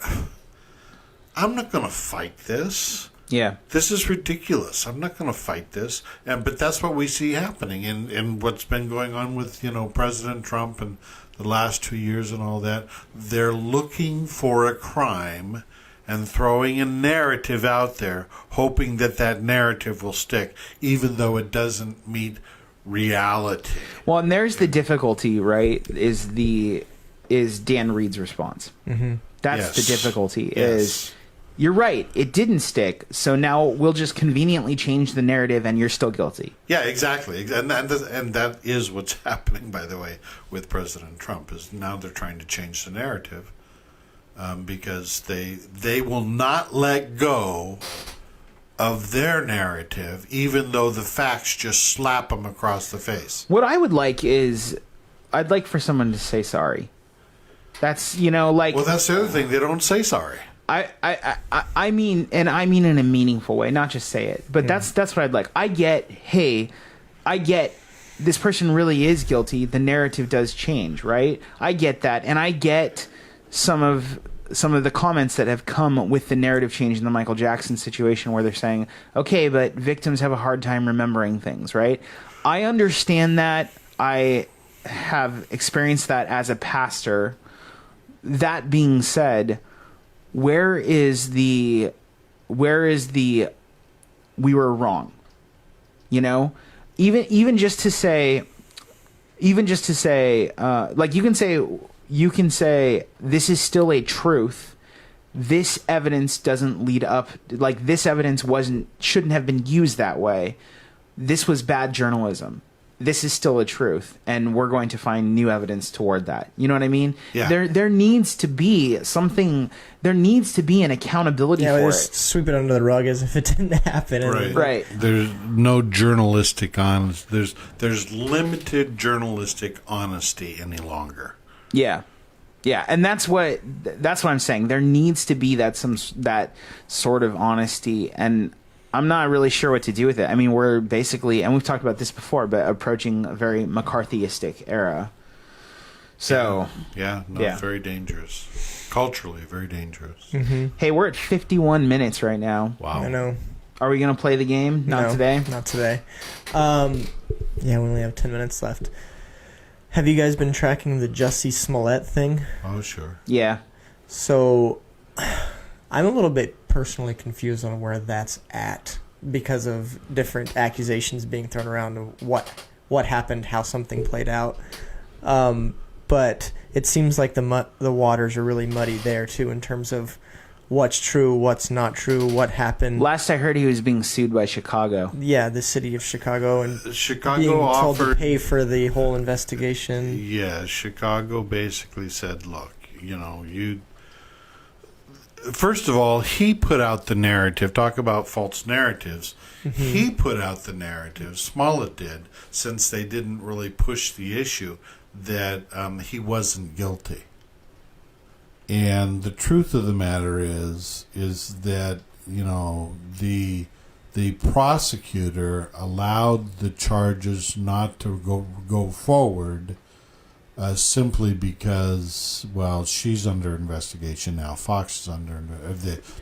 not going to fight this. Yeah, this is ridiculous. I'm not going to fight this. But that's what we see happening in what's been going on with President Trump and the last 2 years and all that. They're looking for a crime and throwing a narrative out there, hoping that narrative will stick, even though it doesn't meet reality. Well, and there's the difficulty, right? Is Dan Reed's response? Mm-hmm. That's the difficulty. Is you're right, it didn't stick, so now we'll just conveniently change the narrative and you're still guilty. Yeah, exactly. And that is what's happening, by the way, with President Trump, is now they're trying to change the narrative because they will not let go of their narrative, even though the facts just slap them across the face. What I would like is, I'd like for someone to say sorry. That's, like... Well, that's the other thing, they don't say sorry. I mean in a meaningful way, not just say it. But that's what I'd like. I get this person really is guilty. The narrative does change, right? I get that, and I get some of the comments that have come with the narrative change in the Michael Jackson situation, where they're saying, okay, but victims have a hard time remembering things, right? I understand that. I have experienced that as a pastor. That being said, where is the we were wrong? Even just to say like you can say this is still a truth. This evidence doesn't lead up, like this evidence shouldn't have been used that way. This was bad journalism. This is still a truth, and we're going to find new evidence toward that. You know what I mean? Yeah. There needs to be something. There needs to be an accountability for it. Just sweep it under the rug as if it didn't happen. Right. There's no journalistic honesty. There's limited journalistic honesty any longer. Yeah, and that's what I'm saying. There needs to be that sort of honesty, and I'm not really sure what to do with it. I mean, we're basically, and we've talked about this before, but approaching a very McCarthyistic era. So very dangerous. Culturally, very dangerous. Mm-hmm. Hey, we're at 51 minutes right now. Wow. I know. Are we going to play the game? Not today? Not today. We only have 10 minutes left. Have you guys been tracking the Jussie Smollett thing? Oh, sure. Yeah. So, I'm a little bit personally confused on where that's at because of different accusations being thrown around of what happened, how something played out. But it seems like the waters are really muddy there too in terms of what's true, what's not true, what happened. Last I heard, he was being sued by Chicago. Yeah, the city of Chicago, and Chicago being told offered to pay for the whole investigation. Yeah, Chicago basically said, look, first of all, he put out the narrative. Talk about false narratives. Mm-hmm. He put out the narrative, Smollett did, since they didn't really push the issue, that he wasn't guilty. And the truth of the matter is that, the prosecutor allowed the charges not to go forward simply because, well, she's under investigation now. Fox is under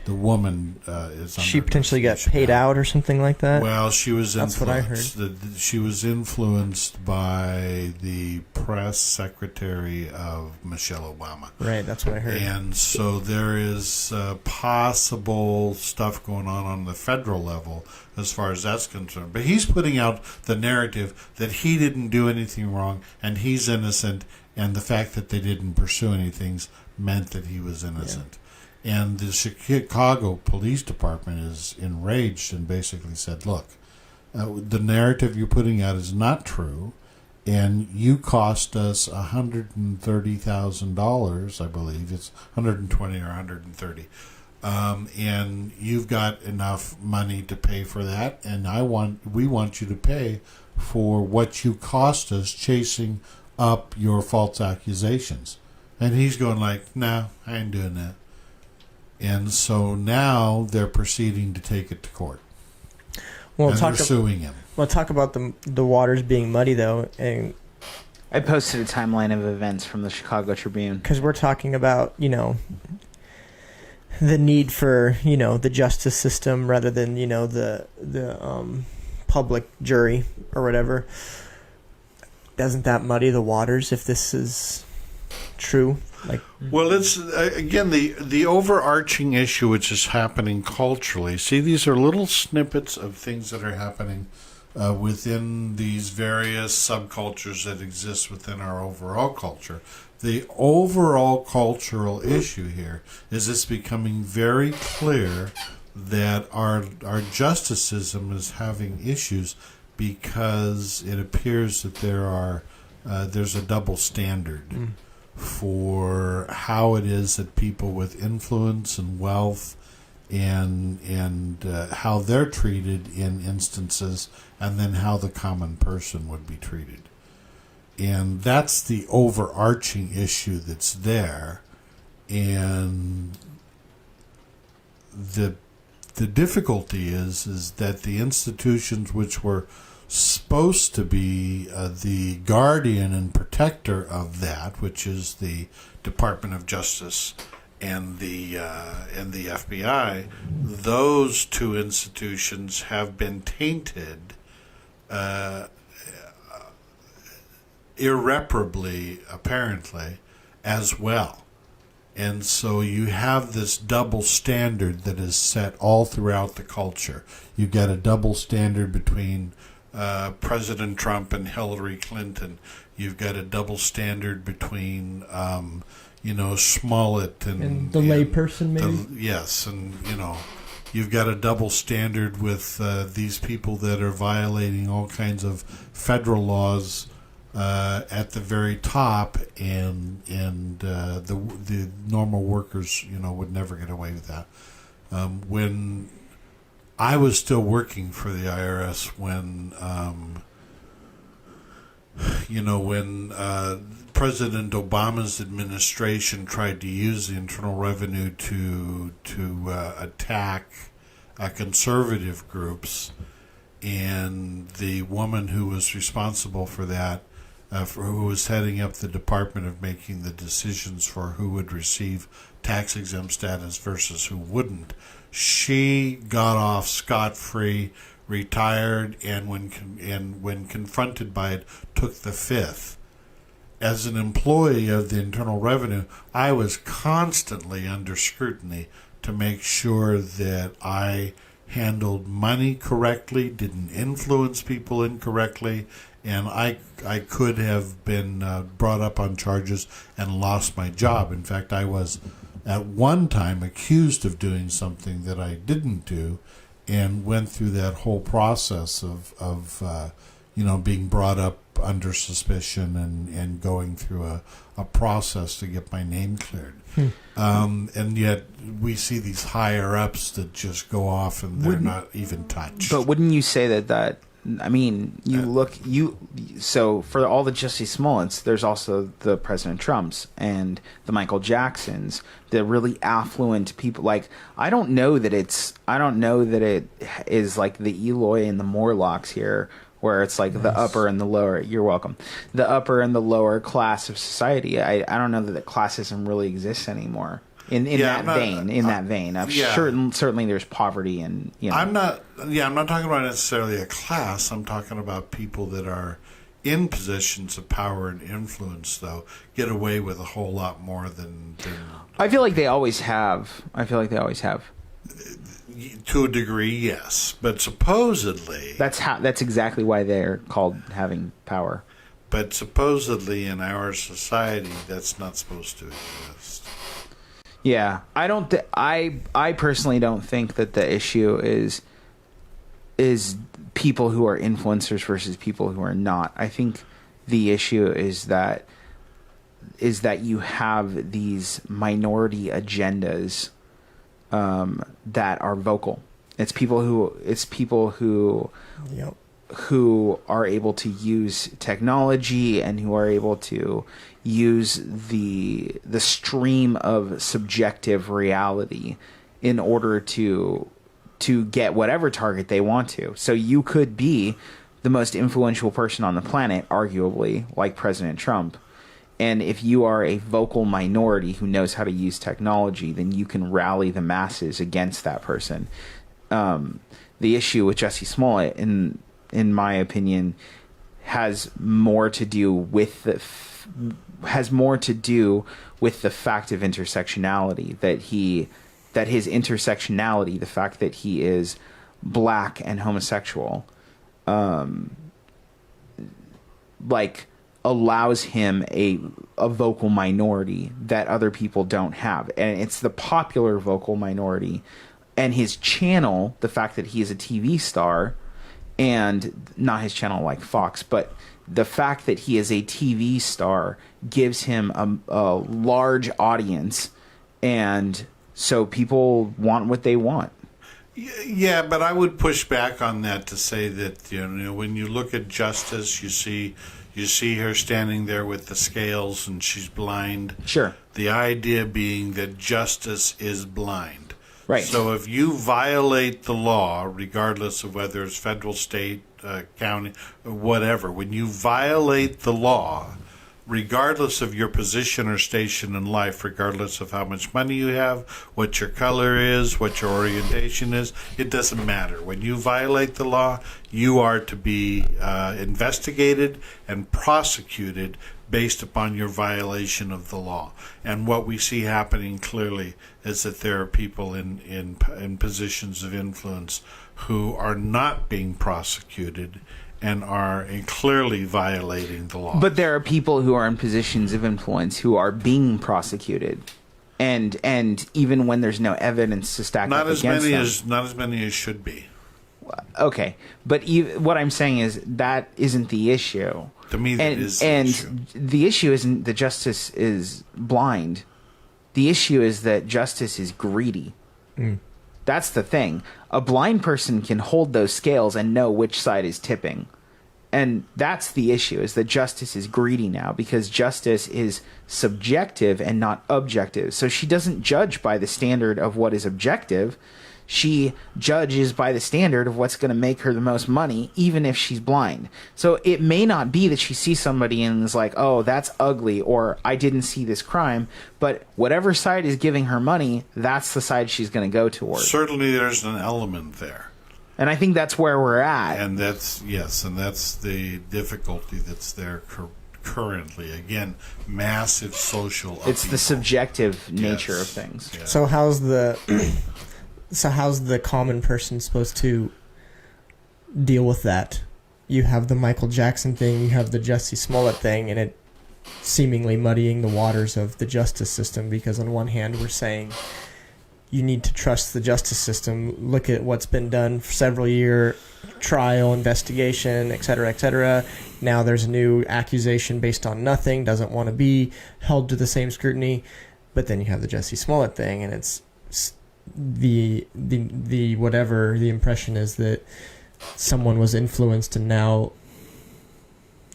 the woman is. She under potentially got paid now. out or something like that. Well, she was That's influenced. what I heard. She was influenced by the press secretary of Michelle Obama. Right, that's what I heard. And so there is possible stuff going on the federal level as far as that's concerned. But he's putting out the narrative that he didn't do anything wrong and he's innocent, and the fact that they didn't pursue anything meant that he was innocent. Yeah. And the Chicago Police Department is enraged and basically said, look, the narrative you're putting out is not true, and you cost us $130,000, I believe. It's 120 or 130. And you've got enough money to pay for that, and we want you to pay for what you cost us chasing up your false accusations. And he's going like, no, I ain't doing that. And so now they're proceeding to take it to court. Well, and they're suing him. Well, talk about the waters being muddy, though, and I posted a timeline of events from the Chicago Tribune. Because we're talking about, the need for, the justice system rather than, the public jury or whatever. Doesn't that muddy the waters if this is true? Well, it's again the overarching issue which is happening culturally. See, these are little snippets of things that are happening within these various subcultures that exist within our overall culture. The overall cultural issue here is it's becoming very clear that our justice system is having issues because it appears that there's a double standard for how it is that people with influence and wealth and how they're treated in instances, and then how the common person would be treated. And that's the overarching issue that's there. And the difficulty is that the institutions which were supposed to be the guardian and protector of that, which is the Department of Justice and the FBI, those two institutions have been tainted irreparably, apparently, as well. And so you have this double standard that is set all throughout the culture. You've got a double standard between President Trump and Hillary Clinton. You've got a double standard between, Smollett and the layperson, maybe? Yes, and, you've got a double standard with these people that are violating all kinds of federal laws at the very top, and the normal workers, would never get away with that. When I was still working for the IRS, when President Obama's administration tried to use the Internal Revenue to attack conservative groups, and the woman who was responsible for that, who was heading up the department of making the decisions for who would receive tax-exempt status versus who wouldn't, she got off scot-free, retired, and when confronted by it, took the fifth. As an employee of the Internal Revenue, I was constantly under scrutiny to make sure that I handled money correctly, didn't influence people incorrectly, and I could have been brought up on charges and lost my job. In fact, I was at one time accused of doing something that I didn't do, and went through that whole process of being brought up under suspicion and going through a process to get my name cleared. And yet we see these higher ups that just go off and they're not even touched. But wouldn't you say that I mean, so for all the Jussie Smollett's, there's also the President Trumps and the Michael Jacksons, the really affluent people. Like, I don't know that it is like the Eloy and the Morlocks here, where it's like the upper and the lower. You're welcome. The upper and the lower class of society. I don't know that classism really exists anymore. In that vein. Certainly there's poverty and I'm not talking about necessarily a class. I'm talking about people that are in positions of power and influence, though, get away with a whole lot more than I feel like they always have. To a degree, yes, but supposedly that's exactly why they're called having power. But supposedly in our society, that's not supposed to exist. Yeah, I personally don't think that the issue is people who are influencers versus people who are not. I think the issue is that you have these minority agendas that are vocal. It's people who Yep. who are able to use technology and who are able to use the stream of subjective reality in order to get whatever target they want to. So you could be the most influential person on the planet, arguably, like President Trump. And if you are a vocal minority who knows how to use technology, then you can rally the masses against that person. The issue with Jussie Smollett, in my opinion, has more to do with the fact of intersectionality, that his intersectionality, the fact that he is black and homosexual, allows him a vocal minority that other people don't have. And it's the popular vocal minority. And his channel, the fact that he is a TV star, and not his channel like Fox, but the fact that he is a TV star gives him a large audience, and so people want what they want. Yeah, but I would push back on that to say that when you look at Justice, you see her standing there with the scales and she's blind. Sure. The idea being that Justice is blind. Right. So if you violate the law, regardless of whether it's federal, state, county, whatever, when you violate the law, regardless of your position or station in life, regardless of how much money you have, what your color is, what your orientation is, it doesn't matter. When you violate the law, you are to be investigated and prosecuted based upon your violation of the law. And what we see happening clearly is that there are people in positions of influence who are not being prosecuted and are clearly violating the law. But there are people who are in positions of influence who are being prosecuted, and even when there's no evidence to stack up against them. Not as many as should be. Okay, but what I'm saying is that isn't the issue. To me, that is the issue. And the issue isn't that Justice is blind. The issue is that Justice is greedy. Mm. That's the thing. A blind person can hold those scales and know which side is tipping. And that's the issue, is that Justice is greedy now, because Justice is subjective and not objective. So she doesn't judge by the standard of what is objective. She judges by the standard of what's going to make her the most money, even if she's blind. So it may not be that she sees somebody and is like, oh, that's ugly, or I didn't see this crime, but whatever side is giving her money, that's the side she's going to go towards. Certainly there's an element there. And I think that's where we're at. And that's the difficulty that's there currently. Again, massive social upheaval. It's the subjective nature of things. Yes. So how's the common person supposed to deal with that? You have the Michael Jackson thing, you have the Jussie Smollett thing, and it seemingly muddying the waters of the justice system, because on one hand we're saying you need to trust the justice system. Look at what's been done for several year trial, investigation, et cetera, et cetera. Now there's a new accusation based on nothing, doesn't want to be held to the same scrutiny. But then you have the Jussie Smollett thing, and it's the whatever the impression is that someone was influenced, and now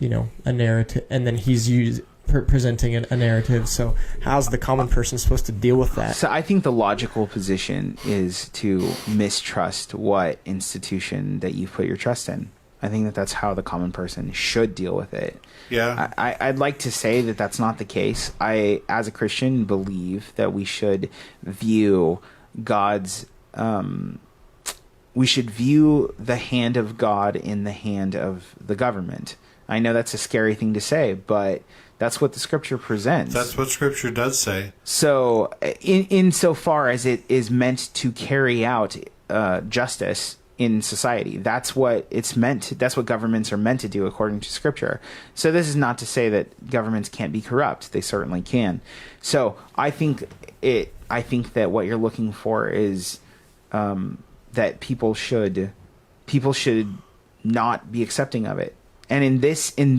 a narrative, and then he's presenting a narrative. So how's the common person supposed to deal with that? So I think the logical position is to mistrust what institution that you put your trust in. I think that that's how the common person should deal with it. Yeah. I'd like to say that that's not the case. I, as a Christian, believe that we should view God's... we should view the hand of God in the hand of the government. I know that's a scary thing to say, but that's what the Scripture presents. That's what Scripture does say. So, insofar as it is meant to carry out justice in society, that's what it's meant to, that's what governments are meant to do according to Scripture. So this is not to say that governments can't be corrupt. They certainly can. So I think that what you're looking for is that people should not be accepting of it. And in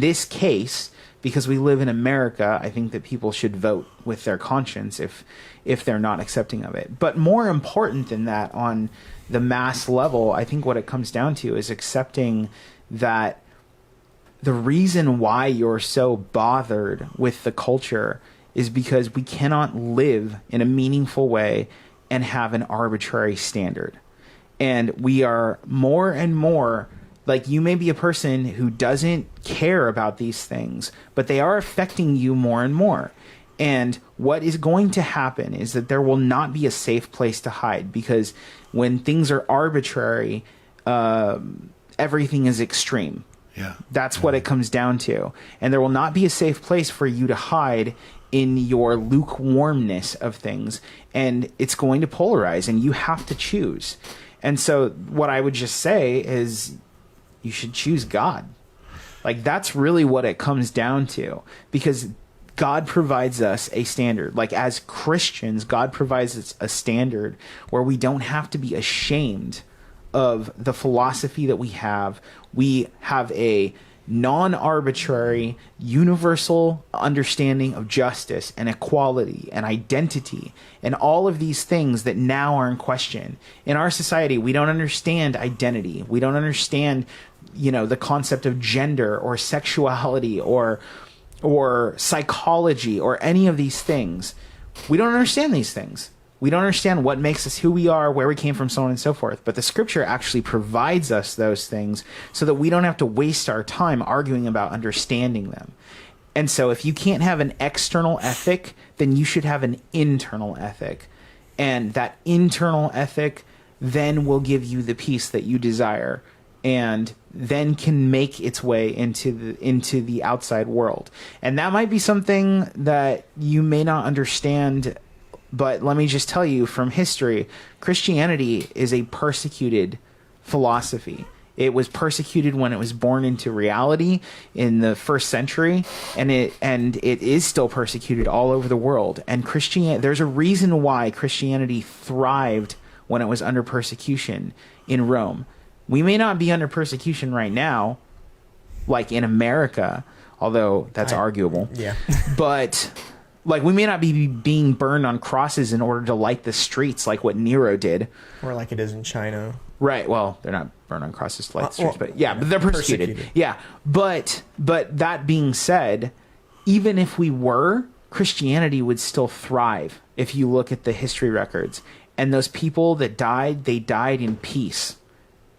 this case, because we live in America, I think that people should vote with their conscience if they're not accepting of it. But more important than that, on the mass level, I think what it comes down to is accepting that the reason why you're so bothered with the culture is because we cannot live in a meaningful way and have an arbitrary standard. And we are more and more... Like, you may be a person who doesn't care about these things, but they are affecting you more and more. And what is going to happen is that there will not be a safe place to hide, because when things are arbitrary, everything is extreme. Yeah. That's what it comes down to. And there will not be a safe place for you to hide in your lukewarmness of things. And it's going to polarize, and you have to choose. And so what I would just say is... you should choose God. Like, that's really what it comes down to, because God provides us a standard. Like, as Christians, God provides us a standard where we don't have to be ashamed of the philosophy that we have. We have a non-arbitrary, universal understanding of justice and equality and identity and all of these things that now are in question. In our society, we don't understand identity. We don't understand, the concept of gender or sexuality or psychology or any of these things. We don't understand these things. We don't understand what makes us who we are, where we came from, so on and so forth. But the Scripture actually provides us those things so that we don't have to waste our time arguing about understanding them. And so if you can't have an external ethic, then you should have an internal ethic. And that internal ethic then will give you the peace that you desire, and then can make its way into the outside world. And that might be something that you may not understand. But let me just tell you from history, Christianity is a persecuted philosophy. It was persecuted when it was born into reality in the first century, and it is still persecuted all over the world. And there's a reason why Christianity thrived when it was under persecution in Rome. We may not be under persecution right now, like in America, although that's arguable. Yeah. But... like, we may not be being burned on crosses in order to light the streets like what Nero did. Or like it is in China. Right. Well, they're not burned on crosses to light the streets, but they're persecuted. Yeah. But that being said, even if we were, Christianity would still thrive if you look at the history records. And those people that died, they died in peace.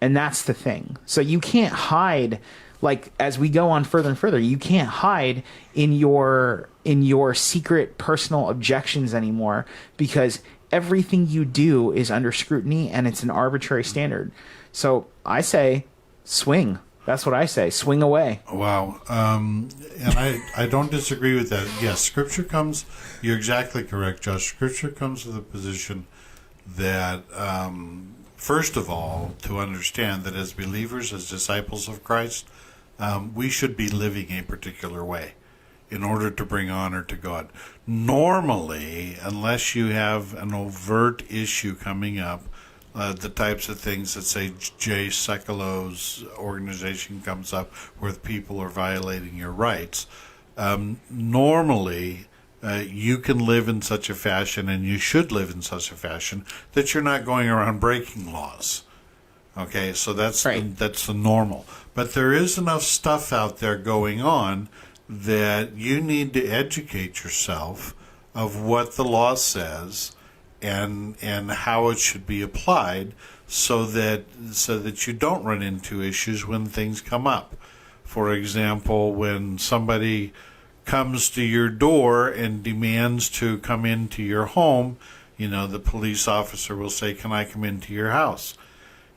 And that's the thing. So you can't hide... like, as we go on further and further, you can't hide in your secret personal objections anymore, because everything you do is under scrutiny and it's an arbitrary standard. So I say, swing. That's what I say. Swing away. Wow. And I don't disagree with that. Yes, Scripture comes, you're exactly correct, Josh. Scripture comes to the position that, first of all, to understand that as believers, as disciples of Christ, we should be living a particular way in order to bring honor to God. Normally, unless you have an overt issue coming up, the types of things that, say, Jay Sekulo's organization comes up where people are violating your rights, normally you can live in such a fashion, and you should live in such a fashion, that you're not going around breaking laws. Okay, so that's right. That's the normal. But there is enough stuff out there going on that you need to educate yourself of what the law says and how it should be applied, so that you don't run into issues when things come up. For example, when somebody comes to your door and demands to come into your home, the police officer will say, "Can I come into your house?"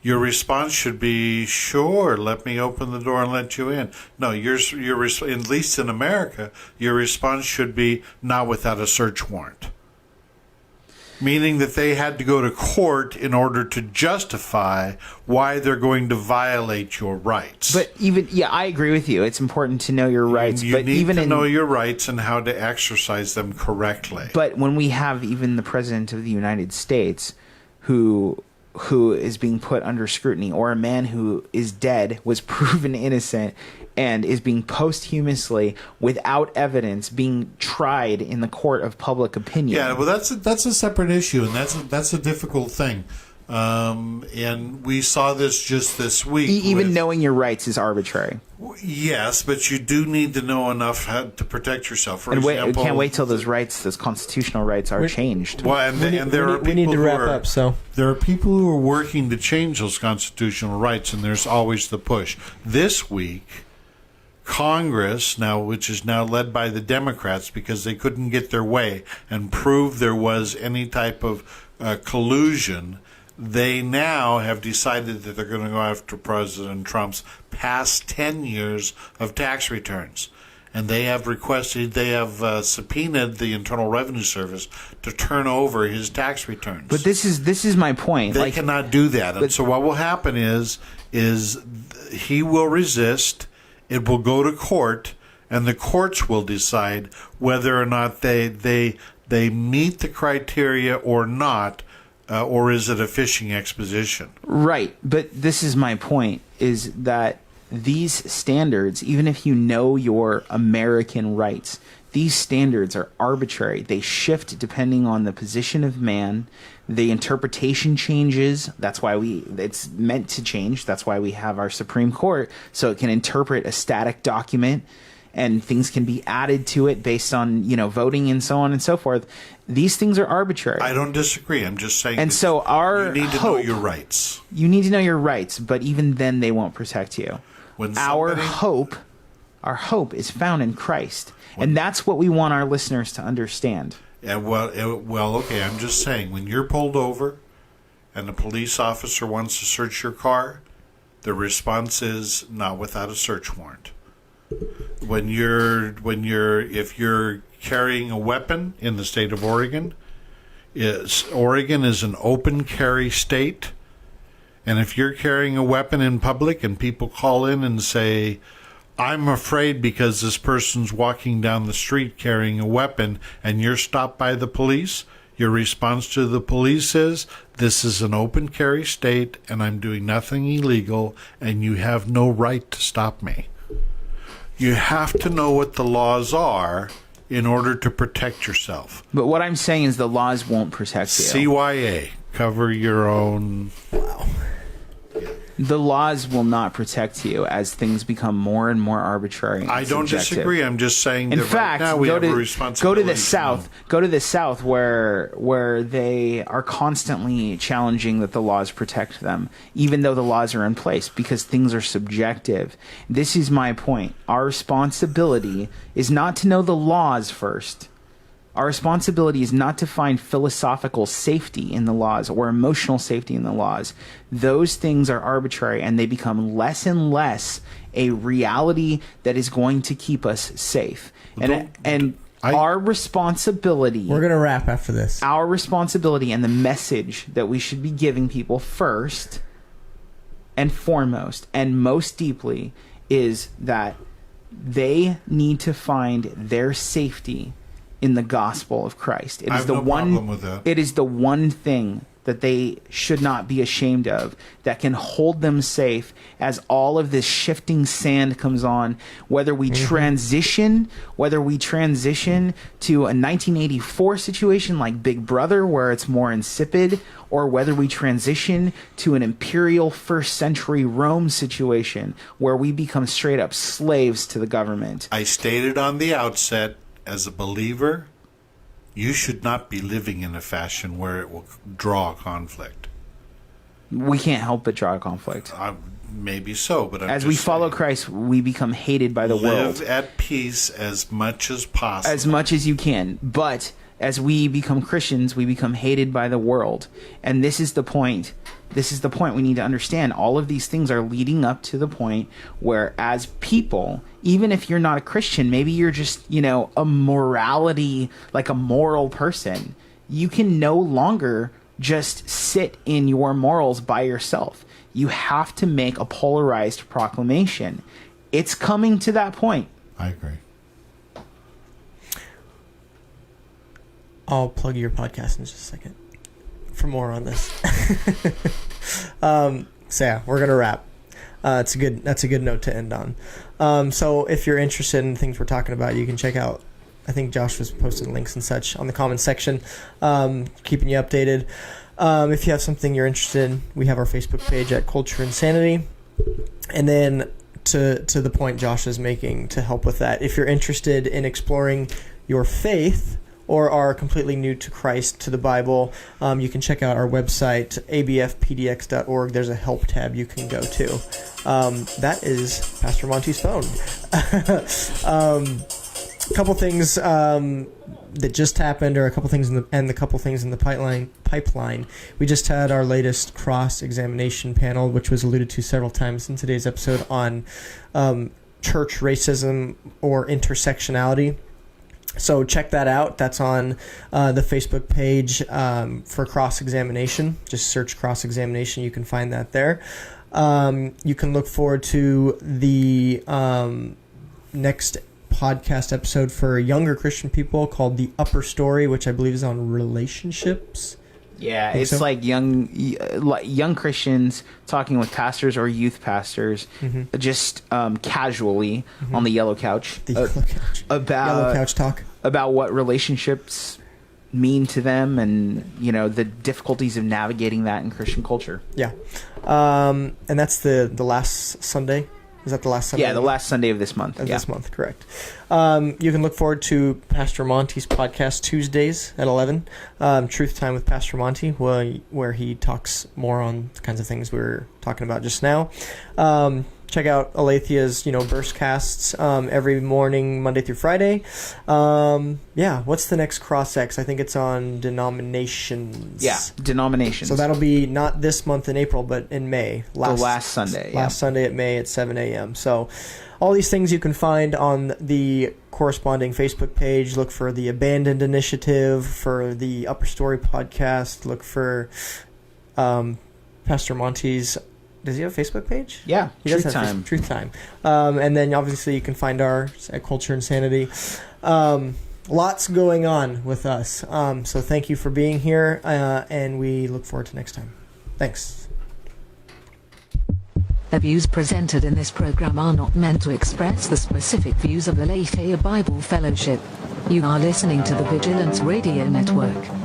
Your response should be, "Sure, let me open the door and let you in." No, at least in America, your response should be, "Not without a search warrant." Meaning that they had to go to court in order to justify why they're going to violate your rights. But I agree with you. It's important to know your rights. You need to know your rights and how to exercise them correctly. But when we have even the President of the United States who is being put under scrutiny, or a man who is dead, was proven innocent, and is being posthumously, without evidence, being tried in the court of public opinion. Yeah, well, that's a separate issue, and that's a difficult thing. And we saw this just this week. Even knowing your rights is arbitrary. Yes, but you do need to know enough to protect yourself. For example, we can't wait till those constitutional rights are changed. Well, we need to wrap up. So there are people who are working to change those constitutional rights, and there's always the push. This week, Congress, which is now led by the Democrats because they couldn't get their way and prove there was any type of collusion, they now have decided that they're going to go after President Trump's past 10 years of tax returns. And they have subpoenaed the Internal Revenue Service to turn over his tax returns. But this is my point. They cannot do that. And so what will happen is he will resist. It will go to court, and the courts will decide whether or not they meet the criteria or not, or is it a fishing expedition? Right, but this is my point, is that these standards, even if you know your American rights, these standards are arbitrary. They shift depending on the position of man. The interpretation changes. That's why it's meant to change. That's why we have our Supreme Court, so it can interpret a static document, and things can be added to it based on, voting and so on and so forth. These things are arbitrary. I don't disagree. I'm just saying. And so you need to know your rights. You need to know your rights, but even then they won't protect you. Our hope is found in Christ. And that's what we want our listeners to understand. Yeah, well, okay, I'm just saying, when you're pulled over and the police officer wants to search your car, the response is not without a search warrant. If you're carrying a weapon in the state of Oregon is an open carry state, and if you're carrying a weapon in public and people call in and say, "I'm afraid because this person's walking down the street carrying a weapon," and you're stopped by the police, your response to the police is, "This is an open carry state and I'm doing nothing illegal and you have no right to stop me." You have to know what the laws are in order to protect yourself. But what I'm saying is the laws won't protect you. CYA, cover your own. Wow. The laws will not protect you as things become more and more arbitrary and I don't subjective. disagree. I'm just saying that fact, right now we have a responsibility. Go to the South. Go to the South where they are constantly challenging that the laws protect them, even though the laws are in place, because things are subjective. This is my point. Our responsibility is not to know the laws first. Our responsibility is not to find philosophical safety in the laws or emotional safety in the laws. Those things are arbitrary, and they become less and less a reality that is going to keep us safe. Our responsibility... We're going to wrap after this. Our responsibility and the message that we should be giving people first and foremost and most deeply is that they need to find their safety in the gospel of Christ. I have no problem with that. It is the one thing that they should not be ashamed of, that can hold them safe as all of this shifting sand comes on, whether we transition to a 1984 situation like Big Brother where it's more insipid, or whether we transition to an imperial first century Rome situation where we become straight up slaves to the government. I stated on the outset, as a believer, you should not be living in a fashion where it will draw conflict. We can't help but draw conflict. Maybe so, but as we follow Christ, we become hated by the world. Live at peace as much as possible. As much as you can. But as we become Christians, we become hated by the world. And this is the point. This is the point we need to understand. All of these things are leading up to the point where, as people, even if you're not a Christian, maybe you're just, a morality, like a moral person, you can no longer just sit in your morals by yourself. You have to make a polarized proclamation. It's coming to that point. I agree. I'll plug your podcast in just a second for more on this. So yeah, we're gonna wrap. That's a good note to end on. So if you're interested in things we're talking about, you can check out. I think Josh was posting links and such on the comments section, keeping you updated. If you have something you're interested in, we have our Facebook page at Culture Insanity. And then to the point Josh is making to help with that, if you're interested in exploring your faith or are completely new to Christ, to the Bible, you can check out our website, abfpdx.org. There's a help tab you can go to. That is Pastor Monty's phone. A couple things that just happened, or a couple things and the couple things in the pipeline. We just had our latest cross-examination panel, which was alluded to several times in today's episode, on church racism or intersectionality. So check that out. That's on the Facebook page for cross-examination. Just search cross-examination. You can find that there. You can look forward to the next podcast episode for younger Christian people called The Upper Story, which I believe is on relationships. Yeah, it's so? Like young Christians talking with pastors or youth pastors, just casually on the yellow couch. The yellow couch. About yellow couch talk. About what relationships mean to them, and the difficulties of navigating that in Christian culture. Yeah, and that's the last Sunday. Is that the last Sunday? Yeah, the last Sunday of this month. This month, correct. You can look forward to Pastor Monty's podcast Tuesdays at 11, Truth Time with Pastor Monty, where he talks more on the kinds of things we were talking about just now. Check out Alethea's, burst casts every morning, Monday through Friday. What's the next Cross-X? I think it's on denominations. Yeah, denominations. So that'll be not this month in April, but in May. Last Sunday. Last Sunday at May at 7 a.m. So all these things you can find on the corresponding Facebook page. Look for the Abandoned Initiative, for the Upper Story podcast. Look for Pastor Monty's. Does he have a Facebook page? Yeah, he does have Truth Time. And then obviously you can find ours at Culture Insanity. Lots going on with us. So thank you for being here, and we look forward to next time. Thanks. The views presented in this program are not meant to express the specific views of the Aletheia Bible Fellowship. You are listening to the Vigilance Radio Network.